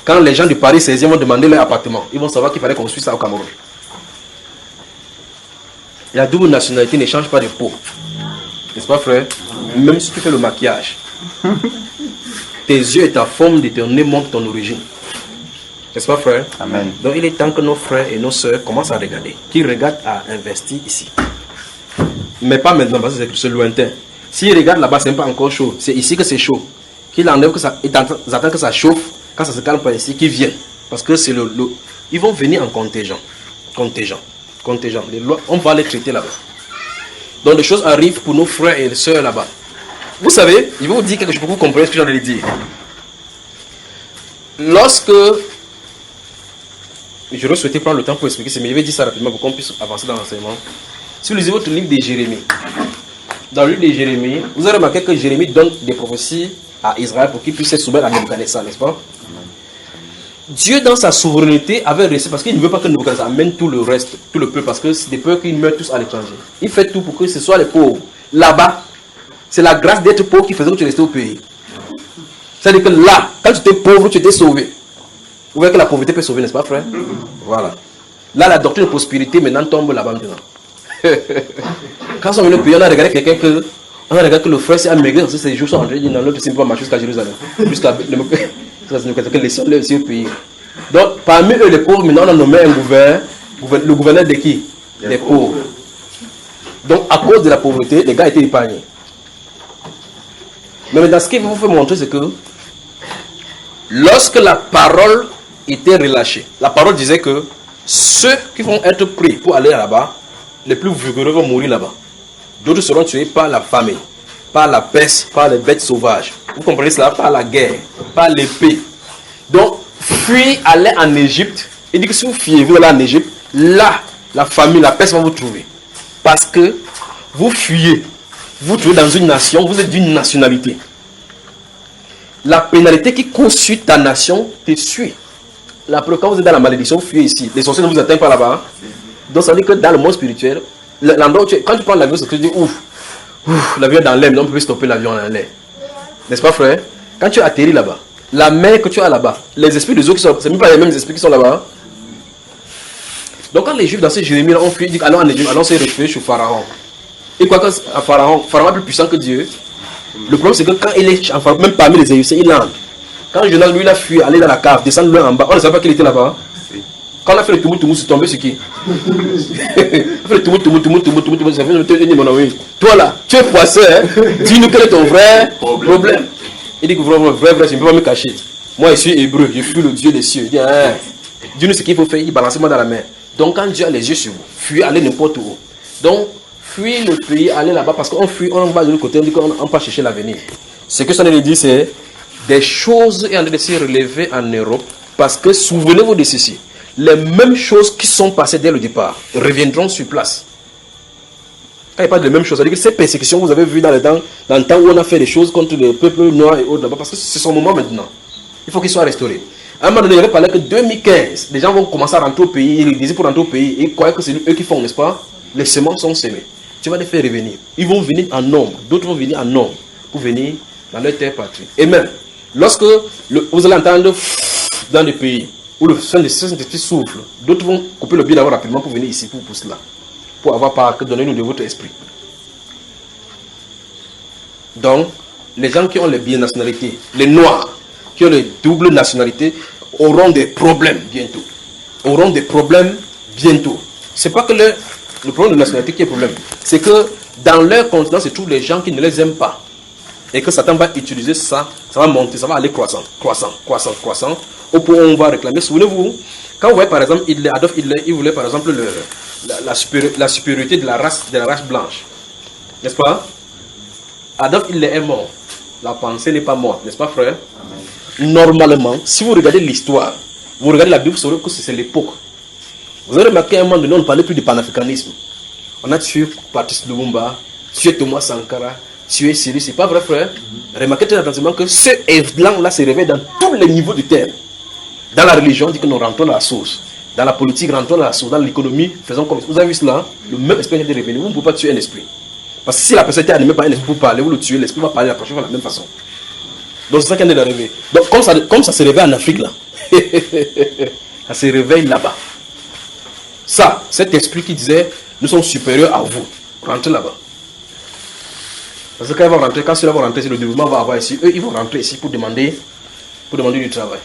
Quand les gens du Paris 16e vont demander leur appartement, ils vont savoir qu'il fallait construire ça au Cameroun. La double nationalité ne change pas de peau. N'est-ce pas, frère? Même si tu fais le maquillage, tes yeux et ta forme de ton nez montrent ton origine. N'est-ce pas, frère? Amen. Donc il est temps que nos frères et nos sœurs commencent à regarder. Qu'ils regardent à investir ici. Mais pas maintenant, parce que c'est lointain. S'ils regardent là-bas, ce n'est pas encore chaud. C'est ici que c'est chaud. Qu'ils enlèvent, ils attendent que ça chauffe. Quand ça se calme par ici, qu'ils viennent. Parce que c'est ils vont venir en contingent. Les lois, on va les traiter là-bas. Donc les choses arrivent pour nos frères et sœurs là-bas. Vous savez, je vais vous dire quelque chose pour que vous compreniez ce que j'en ai dit. Lorsque j'aurais souhaité prendre le temps pour expliquer ça, mais je vais dire ça rapidement pour qu'on puisse avancer dans l'enseignement. Si vous lisez votre livre de Jérémie, dans le livre de Jérémie, vous avez remarqué que Jérémie donne des prophéties à Israël pour qu'il puisse se soumettre à Nebuchadnezzar, n'est-ce pas? Dieu, dans sa souveraineté, avait réussi, parce qu'il ne veut pas que Nebuchadnezzar amène tout le reste, tout le peuple, parce que c'est des peuples qui meurent tous à l'étranger. Il fait tout pour que ce soit les pauvres. Là-bas, c'est la grâce d'être pauvre qui faisait que tu restais au pays. C'est-à-dire que là, quand tu étais pauvre, tu étais sauvé. Vous voyez que la pauvreté peut sauver, n'est-ce pas, frère? Voilà. Là, la doctrine de prospérité maintenant tombe là-bas maintenant. Quand on est venu au pays, on a regardé quelqu'un que. On a regardé que le frère s'est amaigri, parce que ses jours sont entrés dans l'autre, c'est pas marcher jusqu'à Jérusalem. Jusqu'à le pays. Donc, parmi eux, les pauvres, maintenant, on a nommé un le gouverneur de qui? Des pauvres. Donc, à cause de la pauvreté, les gars étaient épargnés. Mais maintenant, ce qu'il vous faut montrer, c'est que lorsque la parole était relâchée, la parole disait que ceux qui vont être pris pour aller là-bas, les plus vigoureux vont mourir là-bas. D'autres seront tués par la famine, par la peste, par les bêtes sauvages. Vous comprenez cela? Par la guerre, par l'épée. Donc, fuir, aller en Égypte. Il dit que si vous fuyez, vous allez en Égypte, là, la famine, la peste va vous trouver. Parce que vous fuyez, vous trouvez dans une nation, vous êtes d'une nationalité. La pénalité qui consuit ta nation te suit. La preuve, quand vous êtes dans la malédiction, vous fuyez ici. Les sorciers ne vous atteignent pas là-bas. Donc, ça veut dire que dans le monde spirituel, l'endroit où quand tu prends l'avion, c'est que tu dis ouf, l'avion est dans l'air, mais on peut stopper l'avion dans l'air. N'est-ce pas, frère? Quand tu atterris là-bas, la mer que tu as là-bas, les esprits des eaux qui sont, c'est même pas les mêmes esprits qui sont là-bas. Donc, quand les Juifs dans ces Jérémie, on fuit, ils disent allons en Égypte, allons se réfugier chez Pharaon. Et quoi que Pharaon est plus puissant que Dieu. Le problème, c'est que quand il est en Pharaon, même parmi les Égyptiens, il entre. Quand Jonas, lui, il a fui, aller dans la cave, descendre loin en bas, on ne savait pas qu'il était là-bas. Quand on a fait le tout, c'est tombé sur qui? On a fait le tout, ça fait mon ami. Toi là, tu es poisseux, hein? Dis-nous quel est ton vrai problème. Il dit que vrai, je ne peux pas me cacher. Moi, je suis hébreu, je fuis le Dieu des cieux. Il dit, hein, dis-nous ce qu'il faut faire, il dit, balancez-moi dans la mer. Donc, quand Dieu a les yeux sur vous, fuyez, allez n'importe où. Donc, fuyez le pays, allez là-bas, parce qu'on fuit, on va de l'autre côté, on dit qu'on ne va pas chercher l'avenir. Ce que ça nous dit, c'est des choses est en train de se relever en Europe, parce que souvenez-vous de ceci. Les mêmes choses qui sont passées dès le départ reviendront sur place. Quand il parle des mêmes choses, c'est-à-dire que ces persécutions que vous avez vues dans le temps où on a fait des choses contre le peuple noir et autres là-bas, parce que c'est son moment maintenant. Il faut qu'il soit restauré. À un moment donné, il avait parlé que 2015, les gens vont commencer à rentrer au pays, ils disaient pour rentrer au pays, et ils croyaient que c'est eux qui font, n'est-ce pas? Les semences sont semées. Tu vas les faire revenir. Ils vont venir en nombre, d'autres vont venir en nombre pour venir dans leur terre patrie. Et même, lorsque vous allez entendre dans des pays où le Saint-Esprit souffle, d'autres vont couper le billet d'abord rapidement pour venir ici, pour cela. Pour avoir part, donnez-nous de votre esprit. Donc, les gens qui ont les binationalités, les noirs, qui ont les doubles nationalités, auront des problèmes bientôt. Auront des problèmes bientôt. C'est pas que le problème de nationalité qui est le problème. C'est que dans leur continent, c'est tous les gens qui ne les aiment pas. Et que Satan va utiliser ça, ça va monter, ça va aller croissant, au point où on va réclamer. Souvenez-vous, quand vous voyez par exemple Adolf Hitler, il voulait par exemple la supériorité de la race blanche. N'est-ce pas? Adolf Hitler est mort. La pensée n'est pas morte, n'est-ce pas frère? Normalement, si vous regardez l'histoire, vous regardez la Bible, vous saurez que c'est l'époque. Vous avez remarqué à un moment donné, on ne parlait plus du panafricanisme. On a tué Patrice Lumumba, tué Thomas Sankara, tué Cyrus, c'est pas vrai frère? Remarquez très attentivement que ce blanc-là se réveille dans tous les niveaux du terme. Dans la religion, on dit que nous rentrons dans la source. Dans la politique, rentrons dans la source. Dans l'économie, faisons comme ça. Vous avez vu cela? Le même esprit est revenu. Vous ne pouvez pas tuer un esprit. Parce que si la personne était animée par un esprit pour parler, vous le tuez, l'esprit va parler la prochaine fois de la même façon. Donc c'est ça qui est arrivé. Donc comme ça se réveille en Afrique là, ça se réveille là-bas. Ça, cet esprit qui disait, nous sommes supérieurs à vous, rentrez là-bas. Parce que quand ils vont rentrer, quand ceux-là vont rentrer, le développement va avoir ici, eux ils vont rentrer ici pour demander du travail.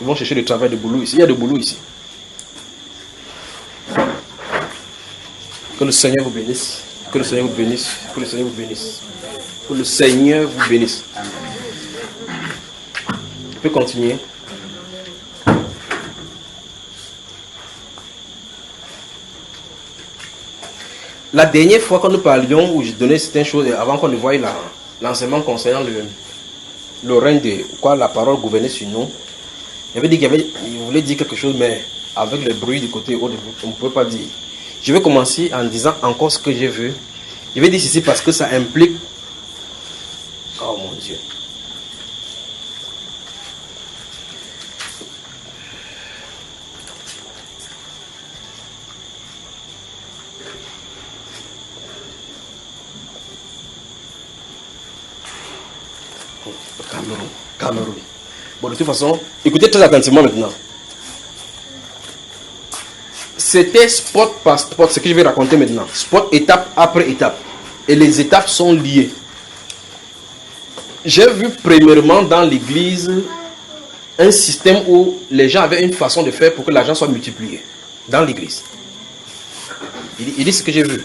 Ils vont chercher du travail, de boulot ici. Il y a de boulot ici. Que le Seigneur vous bénisse. Que le Seigneur vous bénisse. Que le Seigneur vous bénisse. Que le Seigneur vous bénisse. On peut continuer. La dernière fois que nous parlions, où je donnais certaines choses, avant qu'on ne voie l'enseignement concernant le règne de quoi la parole gouvernait sur nous, il avait dit qu'il voulait dire quelque chose, mais avec le bruit du côté haut, on ne pouvait pas dire. Je vais commencer en disant encore ce que j'ai vu. Je vais dire ceci parce que ça implique... Oh mon Dieu. Cameroun. Bon, de toute façon, écoutez très attentivement maintenant. C'était spot par spot, ce que je vais raconter maintenant. Spot étape après étape. Et les étapes sont liées. J'ai vu premièrement dans l'église un système où les gens avaient une façon de faire pour que l'argent soit multiplié. Dans l'église. Il dit ce que j'ai vu.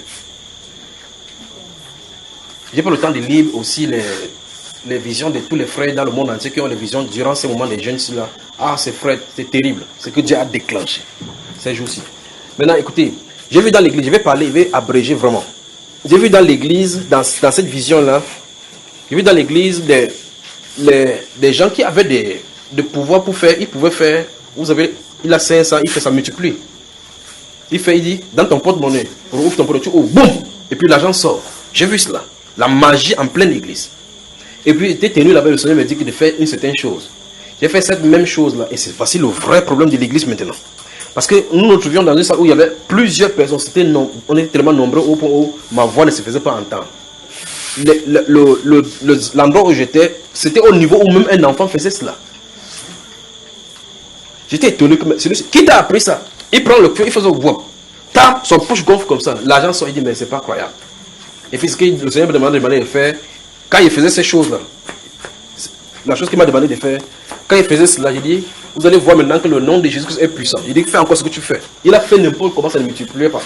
J'ai pas le temps de lire aussi les visions de tous les frères dans le monde entier qui ont les visions durant ces moments des jeunes là. Ah, c'est frère, c'est terrible. C'est que Dieu a déclenché ces jours-ci. Maintenant, écoutez, j'ai vu dans l'église, je vais parler, je vais abréger vraiment. J'ai vu dans l'église, dans cette vision-là, j'ai vu dans l'église des gens qui avaient des pouvoirs pour faire, ils pouvaient faire, vous avez, il a 500, il fait ça multiplie. Il dit, dans ton porte-monnaie, ouvre ton porte-monnaie, oh, boum, et puis l'argent sort. J'ai vu cela, la magie en pleine église. Et puis, j'étais tenu là-bas, le Seigneur me dit de faire une certaine chose. J'ai fait cette même chose-là, et c'est voici le vrai problème de l'église maintenant. Parce que nous nous trouvions dans une salle où il y avait plusieurs personnes, on était tellement nombreux au point où ma voix ne se faisait pas entendre. L'endroit où j'étais, c'était au niveau où même un enfant faisait cela. J'étais étonné. Qui t'a appris ça? Il prend le feu, il faisait boum. Tape, son poche gonfle comme ça. L'argent sort, il dit, mais c'est pas croyable. Et puis ce que le Seigneur me demandait de faire, quand il faisait ces choses-là, la chose qu'il m'a demandé de faire, Quand il faisait cela, j'ai dit, vous allez voir maintenant que le nom de Jésus est puissant. Il dit, fais encore ce que tu fais. Il a fait n'importe comment, ça ne multipliait pas.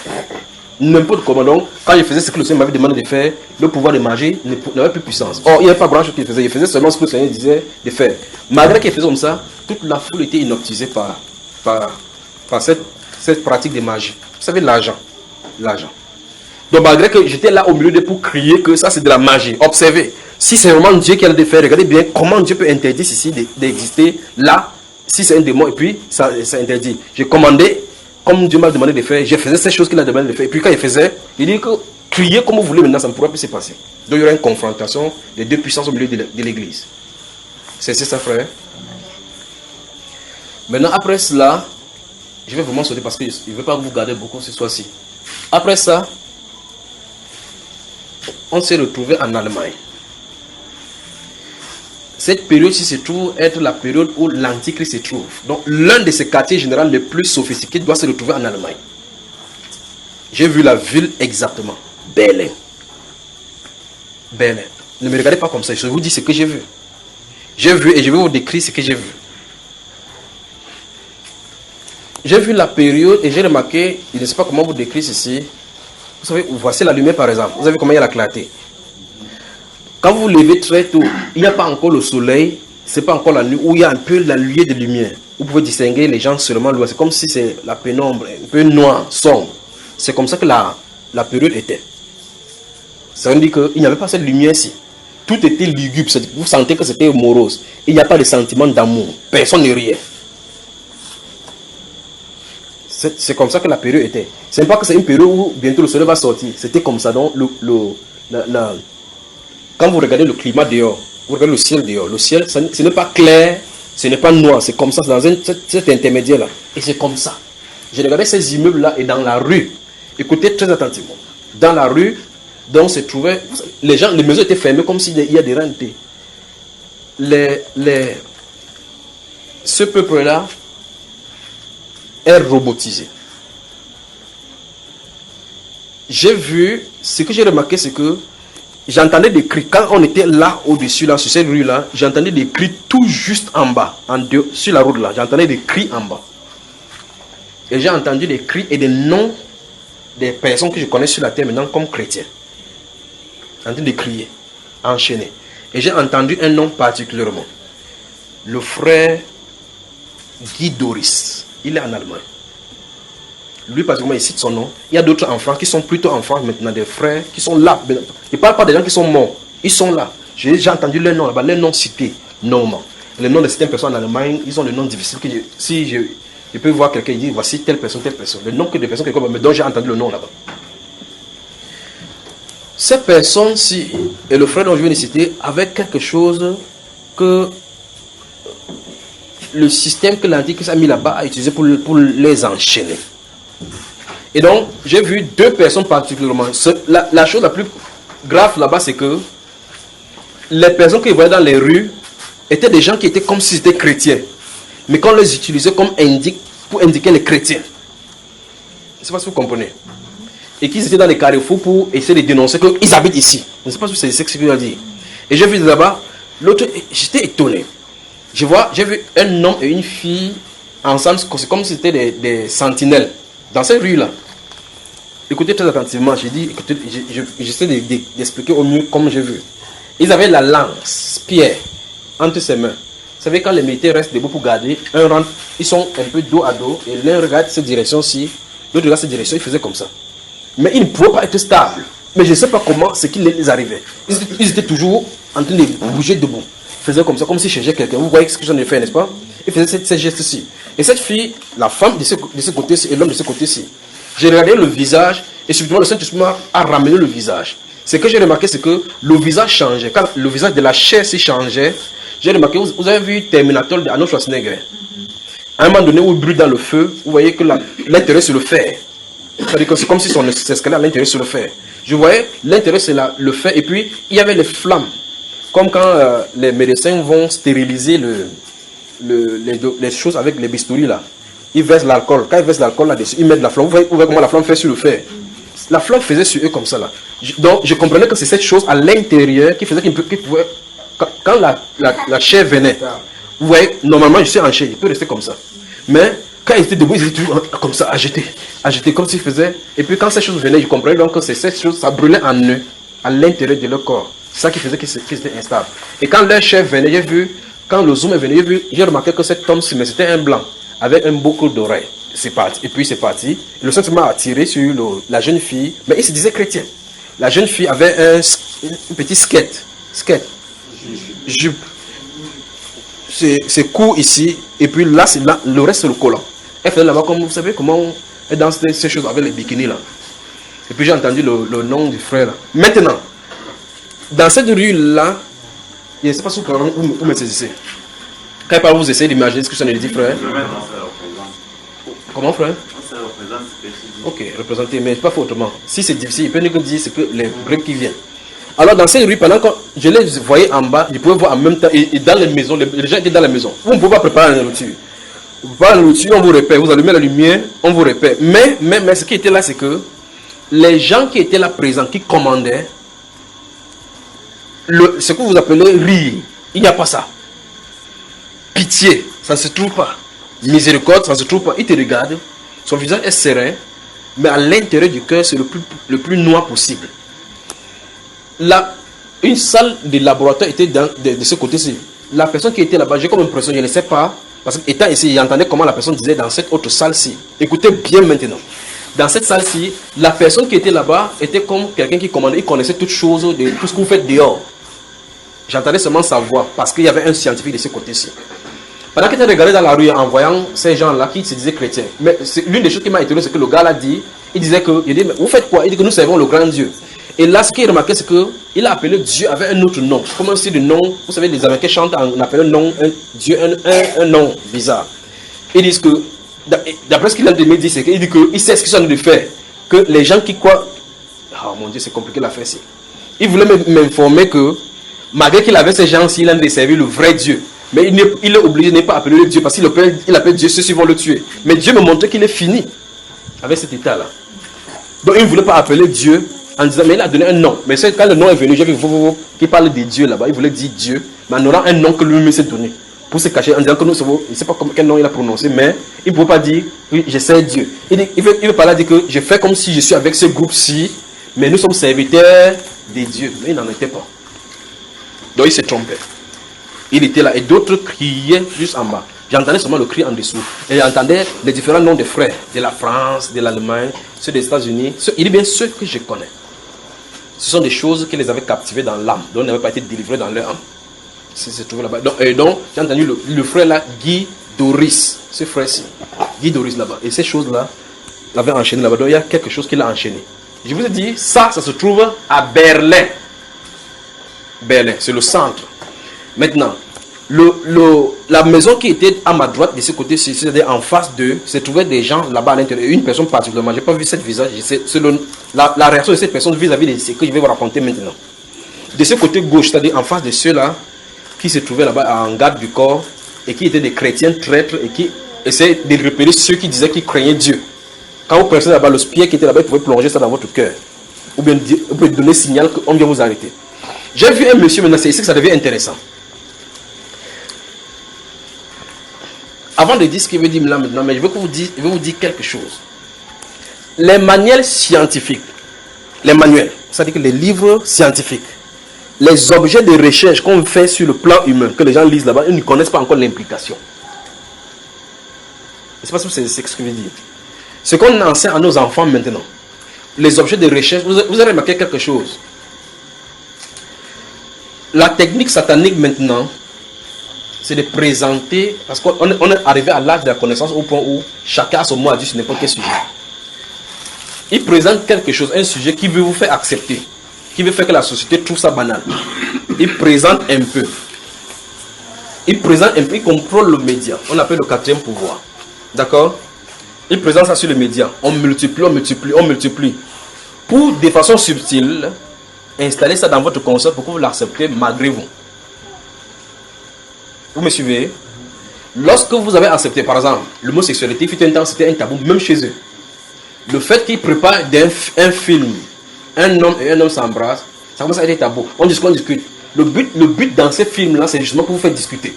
N'importe comment. Donc, quand il faisait ce que le Seigneur m'avait demandé de faire, le pouvoir de magie n'avait plus puissance. Or, il n'y avait pas grand chose qu'il faisait. Il faisait seulement ce que le Seigneur disait de faire. Malgré qu'il faisait comme ça, toute la foule était inoptisée par cette pratique de magie. Vous savez, l'argent. Donc, malgré que j'étais là au milieu d'eux pour crier que ça c'est de la magie. Observez. Si c'est vraiment Dieu qui a le faire, regardez bien comment Dieu peut interdire ceci d'exister là, si c'est un démon, et puis ça interdit. J'ai commandé, comme Dieu m'a demandé de faire, je faisais ces choses qu'il a demandé de faire. Et puis quand il faisait, il dit que crier comme vous voulez maintenant, ça ne pourra plus se passer. Donc il y aura une confrontation des deux puissances au milieu de l'église. C'est ça, frère. Maintenant, après cela, je vais vraiment sauter parce que je ne veux pas vous garder beaucoup ce soir-ci. Après ça, on s'est retrouvé en Allemagne. Cette période-ci se trouve être la période où l'Antichrist se trouve. Donc, l'un de ces quartiers généraux les plus sophistiqués doit se retrouver en Allemagne. J'ai vu la ville exactement. Berlin. Berlin. Ne me regardez pas comme ça. Je vous dis ce que j'ai vu. J'ai vu et je vais vous décrire ce que j'ai vu. J'ai vu la période et j'ai remarqué, je ne sais pas comment vous décrire ceci. Vous savez, voici la lumière par exemple. Vous savez comment il y a la clarté. Quand vous vous levez très tôt, il n'y a pas encore le soleil, ce n'est pas encore la nuit, où il y a un peu la lueur de lumière. Vous pouvez distinguer les gens seulement loin. C'est comme si c'est la pénombre, un peu noir, sombre. C'est comme ça que la période était. Ça veut dire qu'il n'y avait pas cette lumière-ci. Tout était lugubre. Vous sentez que c'était morose. Il n'y a pas de sentiment d'amour. Personne ne riait. C'est comme ça que la période était. Ce n'est pas que c'est une période où bientôt le soleil va sortir. C'était comme ça. Donc, quand vous regardez le climat dehors, vous regardez le ciel dehors, le ciel, ce n'est pas clair, ce n'est pas noir, c'est comme ça, c'est dans cet intermédiaire-là. Et c'est comme ça. J'ai regardé ces immeubles-là et dans la rue, écoutez très attentivement, dans la rue, dont se trouvaient, les maisons étaient fermées comme s'il y a des rentés. Ce peuple-là est robotisé. J'ai vu, ce que j'ai remarqué, c'est que j'entendais des cris. Quand on était là, au-dessus, là, sur cette rue-là, j'entendais des cris tout juste en bas, sur la route là. J'entendais des cris en bas. Et j'ai entendu des cris et des noms des personnes que je connais sur la terre maintenant comme chrétiens. En train de crier, enchaîner. Et j'ai entendu un nom particulièrement. Le frère Guy Doris. Il est en Allemagne. Lui, particulièrement, il cite son nom. Il y a d'autres enfants qui sont plutôt enfants maintenant, des frères qui sont là. Il ne parle pas des gens qui sont morts. Ils sont là. J'ai entendu leur nom là-bas, leur nom cités, normalement. Les noms de certaines personnes en Allemagne, ils ont des noms difficiles. Si je peux voir quelqu'un, il dit voici telle personne. Le nom que des personnes dont j'ai entendu le nom là-bas. Ces personnes-ci, et le frère dont je viens de citer, avaient quelque chose que le système que l'Antichrist a mis là-bas a utilisé pour les enchaîner. Et donc, j'ai vu deux personnes particulièrement. La chose la plus grave là-bas, c'est que les personnes que je voyais dans les rues étaient des gens qui étaient comme si c'était chrétiens. Mais qu'on les utilisait comme pour indiquer les chrétiens. Je ne sais pas si vous comprenez. Et qu'ils étaient dans les carrefours pour essayer de dénoncer qu'ils habitent ici. Je ne sais pas si c'est ce que je veux dire. Et j'ai vu là-bas, l'autre, j'étais étonné. J'ai vu un homme et une fille ensemble, c'est comme si c'était des sentinelles dans cette rue-là. Écoutez très attentivement, j'ai dit, écoutez, j'essaie d'expliquer au mieux comme j'ai vu. Ils avaient la lance, pierre, entre ses mains. Vous savez, quand les militaires restent debout pour garder, un rentre, ils sont un peu dos à dos, et l'un regarde cette direction-ci, l'autre regarde cette direction, ils faisaient comme ça. Mais ils ne pouvaient pas être stables. Mais je ne sais pas comment, ce qui les arrivait. Ils étaient toujours en train de bouger debout. Ils faisaient comme ça, comme s'ils cherchaient quelqu'un. Vous voyez ce que j'en ai fait, n'est-ce pas? Ils faisaient ces gestes-ci. Et cette fille, la femme de ce côté-ci et l'homme de ce côté-ci, j'ai regardé le visage et subitement le Saint-Esprit a ramené le visage. Ce que j'ai remarqué, c'est que le visage changeait. Quand le visage de la chair s'y changeait, j'ai remarqué, vous avez vu Terminator de Arnold Schwarzenegger. À un moment donné où il brûle dans le feu, vous voyez que l'intérêt c'est le fer. C'est-à-dire que c'est comme si son escalier à l'intérieur sur le fer. Je voyais l'intérieur c'est le fer et puis il y avait les flammes. Comme quand les médecins vont stériliser les choses avec les bistouris là. Ils versent l'alcool. Quand ils versent l'alcool là-dessus, ils mettent la flamme. Vous voyez comment la flamme fait sur le fer. La flamme faisait sur eux comme ça là. Donc je comprenais que c'est cette chose à l'intérieur qui faisait qu'ils pouvaient... Quand la chair venait, Vous voyez, normalement, je suis enchaîné, il peut rester comme ça. Mais quand il était debout, il était toujours comme ça, agité, comme s'il faisait. Et puis quand ces choses venaient, je comprenais donc que ces choses, ça brûlait en eux, à l'intérieur de leur corps. C'est ça qui faisait qu'ils étaient instables. Et quand leur chef venait, j'ai vu, quand le zoom est venu, j'ai remarqué que cet homme, mais c'était un blanc, avec un boucle d'oreille. C'est parti. Et puis c'est parti. Le sentiment a tiré sur la jeune fille, mais il se disait chrétien. La jeune fille avait un petit skate, jupe. C'est court ici, et puis là, le reste c'est le collant. Elle faisait là-bas, comme vous savez, comment elle danse ces choses avec les bikinis là. Et puis j'ai entendu le nom du frère là. Maintenant, dans cette rue-là, je ne sais pas si vous me saisissez. Quand il parle, vous essayez d'imaginer ce que ça nous dit, frère. Comment, frère? Ça représente spécifiquement. Ok, représenter, mais pas faut autrement. Si c'est difficile, il peut nous dire c'est que les Grecs qui viennent. Alors dans cette rue, pendant que je les voyais en bas, je pouvais voir en même temps, et dans les maisons, les gens étaient dans la maison. Vous ne pouvez pas préparer la nourriture. Vous préparez la nourriture, on vous répète, vous allumez la lumière, on vous répète. Mais ce qui était là, c'est que les gens qui étaient là présents, qui commandaient, ce que vous appelez rire, il n'y a pas ça. Pitié, ça ne se trouve pas. Miséricorde, ça ne se trouve pas. Il te regarde, son visage est serein, mais à l'intérieur du cœur, c'est le plus noir possible. Là, une salle de laboratoire était de ce côté-ci. La personne qui était là-bas, j'ai comme impression, je ne sais pas, parce qu'étant ici, j'entendais comment la personne disait dans cette autre salle-ci. Écoutez bien maintenant. Dans cette salle-ci, la personne qui était là-bas était comme quelqu'un qui commandait, il connaissait toutes choses, de tout ce que vous faites dehors. J'entendais seulement sa voix, parce qu'il y avait un scientifique de ce côté-ci. Pendant qu'il était regardé dans la rue en voyant ces gens-là qui se disaient chrétiens, mais l'une des choses qui m'a étonné, c'est que le gars l'a dit, il disait que, il dit, mais vous faites quoi? Il dit que nous servons le grand Dieu. Et là, ce qu'il a remarqué, c'est qu'il a appelé Dieu avec un autre nom. Comme un style de nom, vous savez, les Américains chantent en appelant Dieu un nom bizarre. Ils disent que, d'après ce qu'il a dit, c'est qu'il dit qu'il sait ce qu'ils sont en train de faire. Que les gens qui croient, oh mon Dieu, c'est compliqué l'affaire ici. Il voulait m'informer que, malgré qu'il avait ces gens-ci, il a servi le vrai Dieu. Mais il est obligé de ne pas appeler Dieu parce qu'il appelle Dieu, ceux-ci vont le tuer. Mais Dieu me montrait qu'il est fini avec cet état-là. Donc il ne voulait pas appeler Dieu en disant, mais il a donné un nom. Mais quand le nom est venu, j'ai vu qu'il parle de Dieu là-bas. Il voulait dire Dieu, mais en aura un nom que lui-même s'est donné. Pour se cacher, en disant que nous savons, il ne sait pas quel nom il a prononcé, mais il ne peut pas dire, oui, je sais Dieu. Il veut parler, dire que je fais comme si je suis avec ce groupe-ci, mais nous sommes serviteurs des dieux. Mais il n'en était pas. Donc il s'est trompé. Il était là et d'autres criaient juste en bas. J'entendais seulement le cri en dessous. Et j'entendais les différents noms des frères de la France, de l'Allemagne, ceux des États-Unis. Il dit bien ceux que je connais. Ce sont des choses qui les avaient captivés dans l'âme, dont ils n'avaient pas été délivrés dans leur âme. C'est trouvé là-bas. Donc j'ai entendu le frère là, Guy Doris, ce frère-ci, Guy Doris là-bas. Et ces choses-là l'avaient enchaîné là-bas. Donc il y a quelque chose qui l'a enchaîné. Je vous ai dit, ça se trouve à Berlin. Berlin, c'est le centre. Maintenant, la maison qui était à ma droite de ce côté-ci, c'est-à-dire en face d'eux, se trouvaient des gens là-bas à l'intérieur. Une personne particulièrement, je n'ai pas vu cette visage, c'est la réaction de cette personne vis-à-vis de ce que je vais vous raconter maintenant. De ce côté gauche, c'est-à-dire en face de ceux-là, qui se trouvaient là-bas en garde du corps, et qui étaient des chrétiens traîtres, et qui essayaient de repérer ceux qui disaient qu'ils craignaient Dieu. Quand vous prenez là-bas, le spirit qui était là-bas, vous pouvez plonger ça dans votre cœur. Ou bien vous pouvez donner signal qu'on vient vous arrêter. J'ai vu un monsieur maintenant, c'est ici que ça devient intéressant. Avant de dire ce qu'il veut dire là maintenant, mais je veux vous dire quelque chose. Les manuels scientifiques, c'est-à-dire que les livres scientifiques, les objets de recherche qu'on fait sur le plan humain, que les gens lisent là-bas, ils ne connaissent pas encore l'implication. Je ne sais pas si c'est ce que je veux dire. Ce qu'on enseigne à nos enfants maintenant, les objets de recherche, vous avez remarqué quelque chose. La technique satanique maintenant, c'est de présenter, parce qu'on est arrivé à l'âge de la connaissance au point où chacun a son mot à dire sur n'importe quel sujet. Il présente quelque chose, un sujet qui veut vous faire accepter, qui veut faire que la société trouve ça banal. Il présente un peu. Il contrôle le média. On appelle le quatrième pouvoir. D'accord? Il présente ça sur les médias. On multiplie. Pour, de façon subtile, installer ça dans votre concept pour que vous l'acceptez malgré vous. Vous me suivez? Lorsque vous avez accepté, par exemple, l'homosexualité, fut un temps, c'était un tabou, même chez eux. Le fait qu'ils préparent un film, un homme et un homme s'embrassent, ça commence à être tabou. On discute. Le but dans ces films-là, c'est justement pour vous faire discuter.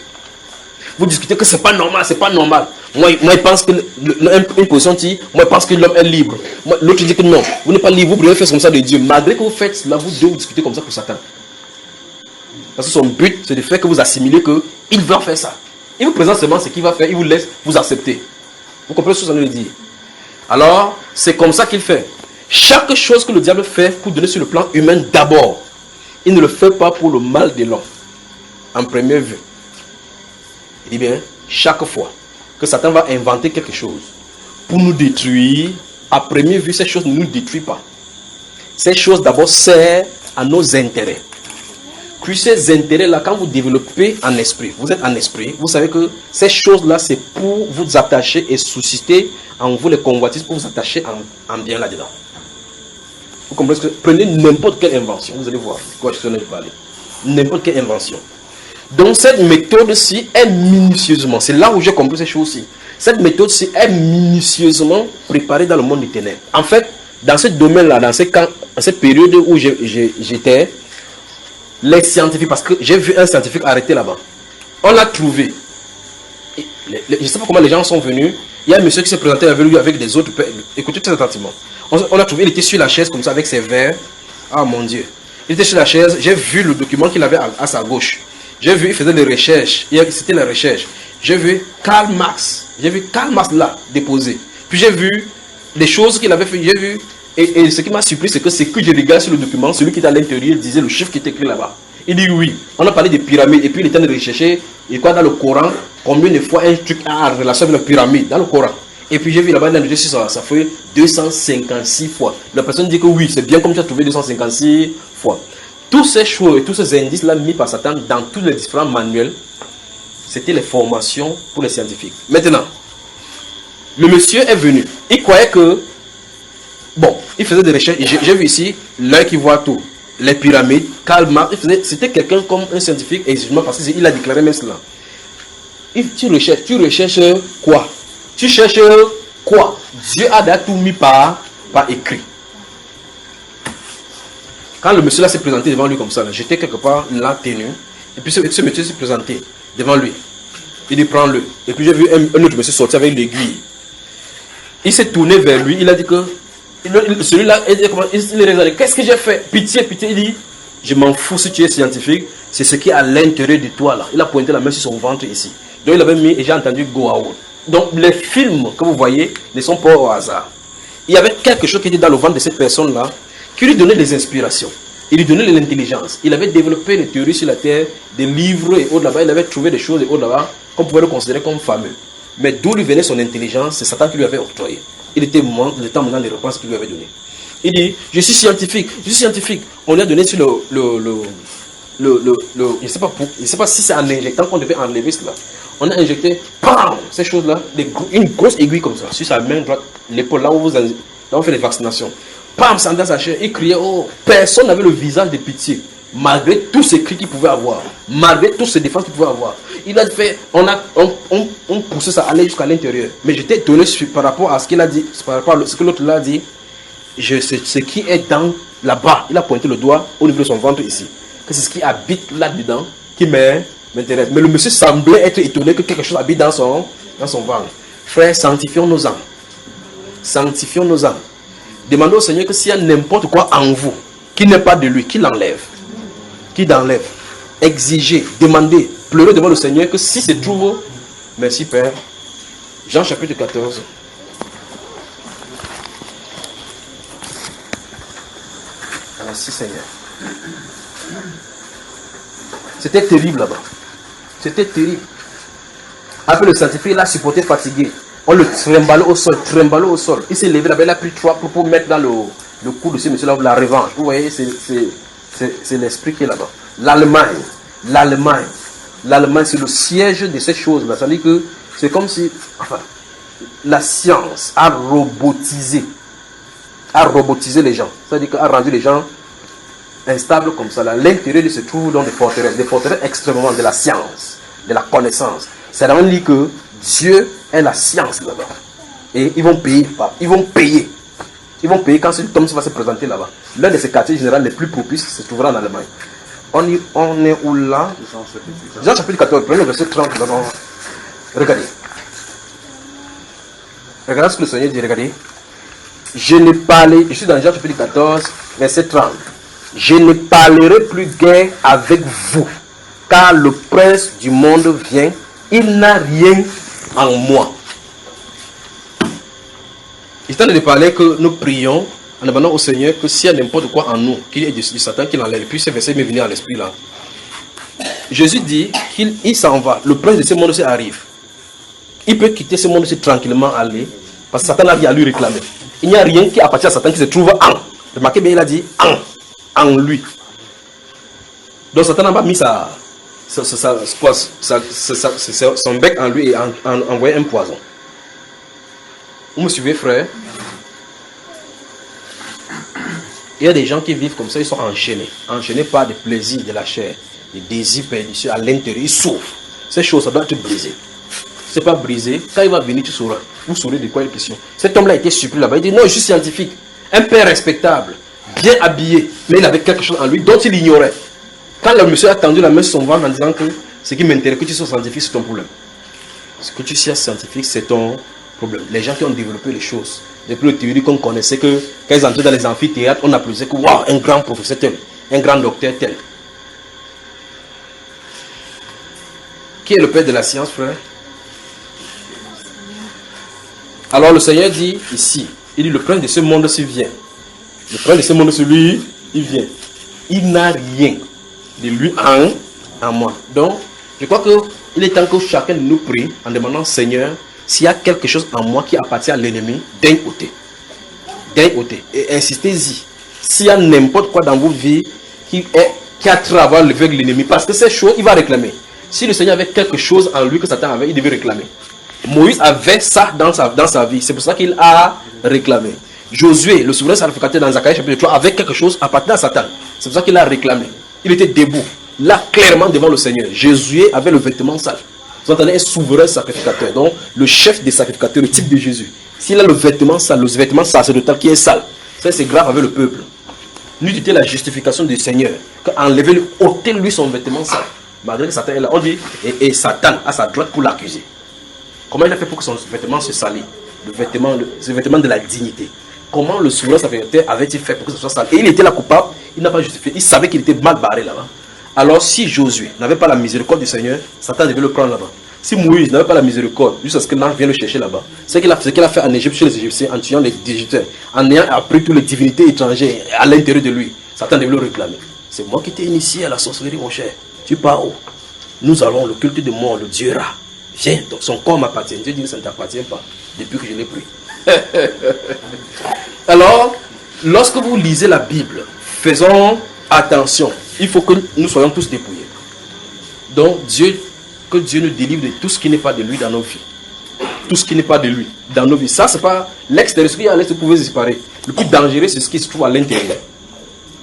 vous discutez que c'est pas normal, c'est pas normal. Moi, il pense que une position dit, moi, je pense que l'homme est libre. L'autre dit que non, vous n'êtes pas libre, vous pouvez faire comme ça de Dieu. Malgré que vous faites cela, vous deux vous discutez comme ça pour Satan. Parce que son but, c'est de faire que vous assimilez qu'il veut faire ça. Il vous présente seulement ce qu'il va faire, il vous laisse vous accepter. Vous comprenez ce que ça veut dire? Alors, c'est comme ça qu'il fait. Chaque chose que le diable fait pour donner sur le plan humain d'abord, il ne le fait pas pour le mal de l'homme. En première vue. Il dit bien, chaque fois que Satan va inventer quelque chose pour nous détruire, à première vue, ces choses ne nous détruisent pas. Ces choses d'abord servent à nos intérêts. Puis ces intérêts-là, quand vous développez en esprit, vous êtes en esprit, vous savez que ces choses-là, c'est pour vous attacher et susciter en vous les convoitises, pour vous attacher en bien là-dedans. Vous comprenez ce que prenez n'importe quelle invention, vous allez voir quoi je suis en train de parler. N'importe quelle invention. Donc cette méthode-ci est minutieusement, c'est là où j'ai compris ces choses-ci. Cette méthode-ci est minutieusement préparée dans le monde des ténèbres. En fait, dans ce domaine-là, dans cette période où j'étais, les scientifiques, parce que j'ai vu un scientifique arrêté là-bas. On l'a trouvé. Je ne sais pas comment les gens sont venus. Il y a un monsieur qui s'est présenté avec lui, avec des autres. Écoutez très attentivement. On l'a trouvé, il était sur la chaise comme ça avec ses verres. Ah mon Dieu. Il était sur la chaise. J'ai vu le document qu'il avait à sa gauche. J'ai vu, il faisait des recherches. C'était la recherche. J'ai vu Karl Marx. J'ai vu Karl Marx là, déposé. Puis j'ai vu les choses qu'il avait fait. J'ai vu. Et ce qui m'a surpris, c'est que je regarde sur le document, celui qui est à l'intérieur disait le chiffre qui est écrit là-bas. Il dit oui. On a parlé des pyramides. Et puis il était en train de rechercher. Et quoi dans le Coran, combien de fois un truc a en relation avec la pyramide dans le Coran. Et puis j'ai vu là-bas, ça fait 256 fois. La personne dit que oui, c'est bien comme tu as trouvé 256 fois. Tous ces choses et tous ces indices-là mis par Satan dans tous les différents manuels, c'était les formations pour les scientifiques. Maintenant, le monsieur est venu. Il croyait que, bon, il faisait des recherches. J'ai vu ici, l'œil qui voit tout. Les pyramides, Karl Marx, c'était quelqu'un comme un scientifique, exactement parce qu'il a déclaré même cela. Tu recherches quoi? Tu cherches quoi? Dieu a déjà tout mis par écrit. Quand le monsieur là s'est présenté devant lui comme ça, j'étais quelque part là tenu, et puis ce monsieur s'est présenté devant lui. Il dit prends-le. Et puis j'ai vu un autre monsieur sortir avec l'aiguille. Il s'est tourné vers lui, il a dit que celui-là, il est raisonné. Qu'est-ce que j'ai fait? Pitié, pitié. Il dit, je m'en fous si tu es scientifique, c'est ce qui est à l'intérieur de toi là. Il a pointé la main sur son ventre ici. Donc il avait mis, et j'ai entendu go out. Donc les films que vous voyez ne sont pas au hasard. Il y avait quelque chose qui était dans le ventre de cette personne-là, qui lui donnait des inspirations. Il lui donnait de l'intelligence. Il avait développé des théories sur la Terre, des livres et autres là-bas. Il avait trouvé des choses et autres là-bas qu'on pouvait le considérer comme fameux. Mais d'où lui venait son intelligence, c'est Satan qui lui avait octroyé. Il était le temps maintenant des réponses qu'il lui avait données. Il dit, je suis scientifique. On lui a donné sur je ne sais pas si c'est en injectant qu'on devait enlever cela. On a injecté, bam, ces choses-là, une grosse aiguille comme ça, sur sa main droite, l'épaule, là où on fait les vaccinations. Bam, ça dans sa chair, il criait, oh, personne n'avait le visage de pitié, malgré tous ces cris qu'il pouvait avoir, malgré toutes ces défenses qu'il pouvait avoir. Il a fait, on poussait ça, aller jusqu'à l'intérieur. Mais j'étais étonné par rapport à ce qu'il a dit, par rapport à ce que l'autre l'a dit, ce qui est dans là-bas, il a pointé le doigt au niveau de son ventre ici, que c'est ce qui habite là-dedans qui m'intéresse. Mais le monsieur semblait être étonné que quelque chose habite dans son ventre. Frère, sanctifions nos âmes. Sanctifions nos âmes. Demandez au Seigneur que s'il y a n'importe quoi en vous qui n'est pas de lui, qu'il l'enlève. Qu'il l'enlève. Exigez, demandez, pleurez devant le Seigneur que si c'est trouve, merci Père. Jean chapitre 14. Merci Seigneur. C'était terrible là-bas. C'était terrible. Après le scientifique, il a supporté fatigué. On le trimballait au sol. Il s'est levé là-bas, il a pris 3 pour mettre dans le cou de ce monsieur-là la revanche. Vous voyez, c'est l'esprit qui est là-bas. L'Allemagne, c'est le siège de ces choses-là. Ça veut dire que c'est comme si, enfin, la science a robotisé les gens. Ça veut dire qu'a rendu les gens instables comme ça. À l'intérieur, ils se trouvent dans des forteresses extrêmement de la science, de la connaissance. C'est vraiment dit que Dieu est la science là-bas. Et ils vont payer. Ils vont payer quand cet homme va se présenter là-bas. L'un de ces quartiers généraux les plus propices se trouvera en Allemagne. On est où là? Jean chapitre 14, prenez le verset 30 d'abord. Regardez. Regardez ce que le Seigneur dit, regardez. Je ne parlerai, je suis dans Jean chapitre 14, verset 30. Je ne parlerai plus guère avec vous, car le prince du monde vient, il n'a rien en moi. Il est en train de parler que nous prions en demandant au Seigneur que s'il y a n'importe quoi en nous, qu'il y ait du Satan qui l'enlève. Puis ce verset m'est venu à l'esprit là. Jésus dit qu'il s'en va, le prince de ce monde arrive. Il peut quitter ce monde tranquillement aller, parce que Satan n'a rien à lui réclamer. Il n'y a rien qui appartient à Satan qui se trouve en. Remarquez bien, il a dit en lui. Donc Satan n'a pas mis son bec en lui et envoyé un poison. Vous me suivez, frère? Il y a des gens qui vivent comme ça, ils sont enchaînés par des plaisirs de la chair, des désirs pernicieux à l'intérieur, ils souffrent. Ces choses, ça doit être brisé. C'est pas brisé, quand il va venir, tu sauras. Vous saurez de quoi il est question. Cet homme-là a été surpris là-bas. Il dit non, je suis scientifique. Un père respectable, bien habillé, mais il avait quelque chose en lui dont il ignorait. Quand le monsieur a tendu la main sur son ventre en disant que ce qui m'intéresse, que tu sois scientifique, c'est ton problème. Ce que tu sois scientifique, c'est ton problème. Les gens qui ont développé les choses, depuis le théorie qu'on connaissait, que quand ils entraient dans les amphithéâtres, on applaudissait que waouh, un grand professeur tel, un grand docteur tel. Qui est le père de la science, frère? Alors le Seigneur dit ici, il dit le prince de ce monde s'il vient. Le prince de ce monde, celui, il vient. Il n'a rien de lui en moi. Donc, je crois qu'il est temps que chacun de nous prie en demandant, Seigneur, s'il y a quelque chose en moi qui appartient à l'ennemi, d'un côté. D'un côté. Et insistez-y. S'il y a n'importe quoi dans vos vies qui a travers avec l'ennemi, parce que ces choses, il va réclamer. Si le Seigneur avait quelque chose en lui que Satan avait, il devait réclamer. Moïse avait ça dans sa vie. C'est pour ça qu'il a réclamé. Josué, le souverain sacrificateur dans Zacharie chapitre 3, avait quelque chose appartenant à Satan. C'est pour ça qu'il a réclamé. Il était debout, là clairement devant le Seigneur. Josué avait le vêtement sale. Vous entendez, un souverain sacrificateur. Donc le chef des sacrificateurs, le type de Jésus. S'il a le vêtement sacerdotal qui est sale, ça c'est grave avec le peuple. N'eût été la justification du Seigneur qu'enlever, ôter lui son vêtement sale. Malgré que Satan est là, on dit, et Satan à sa droite pour l'accuser. Comment il a fait pour que son vêtement se salisse? Le vêtement de la dignité. Comment le souverain sacrificateur avait-il fait pour que ce soit sale? Et il était là coupable, il n'a pas justifié. Il savait qu'il était mal barré là-bas. Alors si Josué n'avait pas la miséricorde du Seigneur, Satan devait le prendre là-bas. Si Moïse n'avait pas la miséricorde, jusqu'à ce que l'ange vienne le chercher là-bas, c'est ce qu'il a fait en Égypte chez les Égyptiens, en tuant les Égyptiens, en ayant appris toutes les divinités étrangères à l'intérieur de lui. Satan devait le réclamer. C'est moi qui t'ai initié à la sorcellerie, mon cher. Tu pars où? Nous allons le culte de mort, le Dieu Ra. Viens, donc son corps m'appartient. Dieu dit que ça ne t'appartient pas depuis que je l'ai pris. Alors, lorsque vous lisez la Bible, faisons attention. Il faut que nous soyons tous dépouillés. Donc, que Dieu nous délivre de tout ce qui n'est pas de lui dans nos vies. Tout ce qui n'est pas de lui dans nos vies. Ça, c'est pas l'extérieur. Ce qui est à l'extérieur pouvait disparaître. Le plus dangereux, c'est ce qui se trouve à l'intérieur.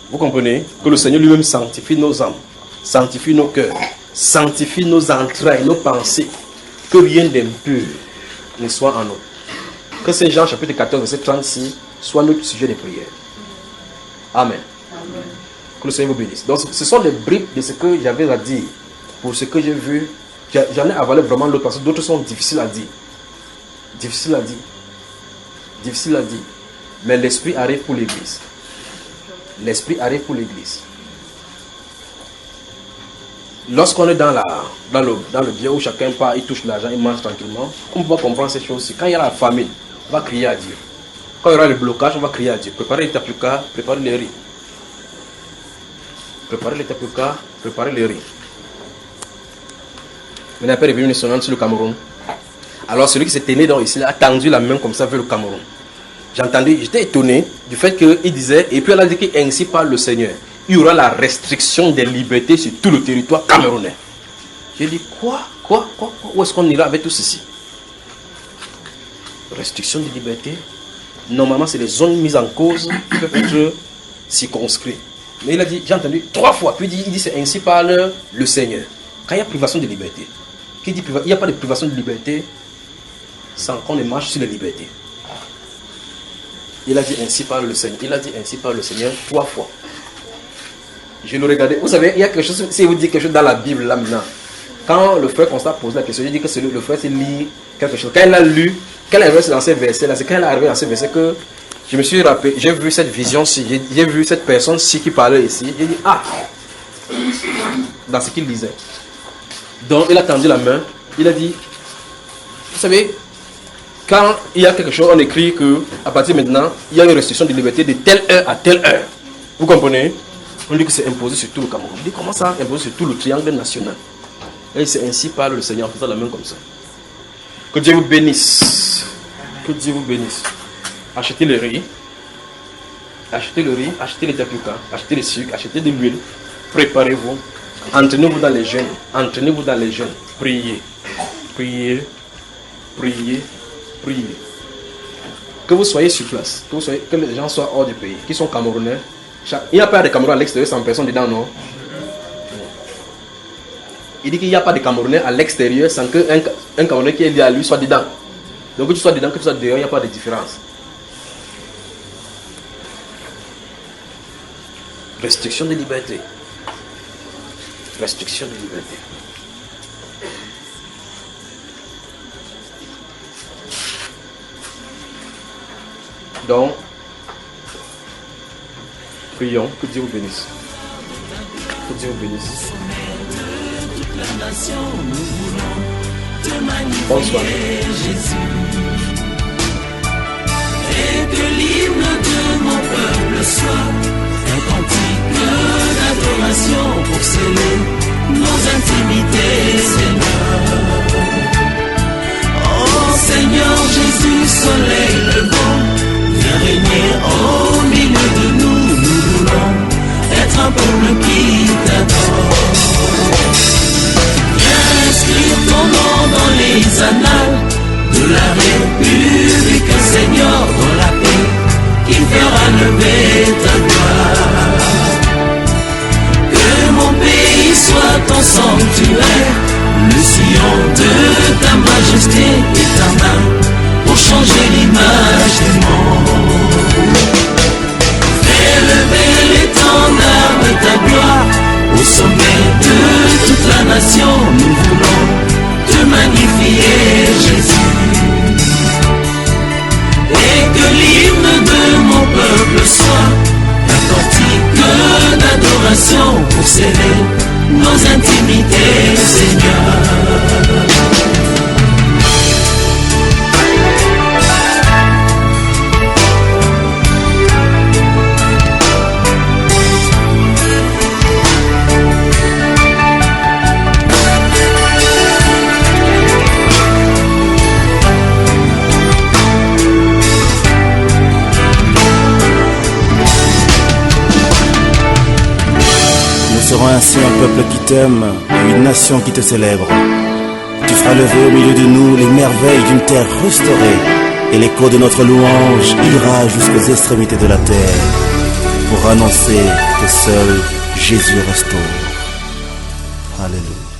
Vous comprenez? Que le Seigneur lui-même sanctifie nos âmes, sanctifie nos cœurs, sanctifie nos entrailles, nos pensées. Que rien d'impur ne soit en nous. Que Saint Jean chapitre 14, verset 36 soit notre sujet de prière. Amen. Amen. Que le Seigneur vous bénisse. Donc ce sont des bribes de ce que j'avais à dire. Pour ce que j'ai vu, j'en ai avalé vraiment l'autre parce que d'autres sont difficiles à dire. Difficiles à dire. Difficiles à dire. Mais l'Esprit arrive pour l'Église. L'Esprit arrive pour l'Église. Lorsqu'on est dans le bien où chacun part, il touche l'argent, il mange tranquillement, on peut comprendre ces choses-ci. Quand il y a la famine, on va crier à Dieu. Quand il y aura le blocage, on va crier à Dieu. Préparez les tapukas, préparez les riz. Préparez les tapukas, préparez les riz. Maintenant, après, il est venu sur le Cameroun. Alors, celui qui s'est tenu dans ici a tendu la main comme ça vers le Cameroun. J'étais étonné du fait qu'il disait, et puis elle a dit qu'ainsi parle le Seigneur. Il y aura la restriction des libertés sur tout le territoire camerounais. J'ai dit, quoi? Où est-ce qu'on ira avec tout ceci? Restriction des libertés. Normalement, c'est les zones mises en cause qui peuvent être circonscrites. Mais il a dit, j'ai entendu 3 fois, puis il dit, c'est ainsi parle le Seigneur. Quand il y a privation de liberté, qui dit il n'y a pas de privation de liberté sans qu'on ne marche sur les libertés. Il a dit ainsi parle le Seigneur. Il a dit ainsi parle le Seigneur 3 fois. Je le regardais. Vous savez, il y a quelque chose, si vous dites quelque chose dans la Bible là maintenant, Quand le frère Constant pose la question, il dit que c'est le frère c'est lire quelque chose. Quand il a lu, quand il est arrivé dans ces versets-là, c'est quand il est arrivé dans ces versets que je me suis rappelé, j'ai vu cette vision-ci, j'ai vu cette personne-ci qui parlait ici. J'ai dit, ah, dans ce qu'il disait. Donc il a tendu la main, il a dit, vous savez, quand il y a quelque chose, on écrit que à partir de maintenant, il y a une restriction de liberté de telle heure à telle heure. Vous comprenez? On dit que c'est imposé sur tout le Cameroun. On dit comment ça, imposé sur tout le triangle national? Et c'est ainsi parle le Seigneur en faisant la main comme ça. Que Dieu vous bénisse. Que Dieu vous bénisse. Achetez le riz. Achetez le riz, achetez les tapukas, achetez le sucre, achetez de l'huile. Préparez-vous. Entraînez-vous dans les jeûnes. Entraînez-vous dans les jeûnes. Priez. Priez. Priez. Priez. Que vous soyez sur place. Que les gens soient hors du pays. Qui sont Camerounais. Il n'y a pas de Camerounais à l'extérieur sans personne dedans, non? Il dit qu'il n'y a pas de Camerounais à l'extérieur sans qu'un Camerounais qui est lié à lui soit dedans. Donc que tu sois dedans, que tu sois dehors, il n'y a pas de différence. Restriction de liberté. Restriction de liberté. Donc, prions, que Dieu vous bénisse. Que Dieu vous bénisse. Bonsoir. Et que l'hymne de mon peuple soit un cantique d'adoration pour sceller nos intimités, Seigneur. Oh Seigneur Jésus, soleil levant, viens régner au milieu de nous. Nous voulons être un peuple qui t'adore. Viens inscrire ton nom dans les annales de la République, Seigneur, dans la paix qui fera lever ta gloire. Que mon pays soit ton sanctuaire, le sillon de ta majesté et ta main pour changer l'image du monde. Fais lever l'étendard de ta gloire au sommet de toute la nation. Nous voulons te magnifier, Jésus. Et que l'hymne de mon peuple soit un cantique d'adoration pour sceller nos intimités, Seigneur. Nous serons ainsi un peuple qui t'aime et une nation qui te célèbre. Tu feras lever au milieu de nous les merveilles d'une terre restaurée, et l'écho de notre louange ira jusqu'aux extrémités de la terre pour annoncer que seul Jésus restaure. Alléluia.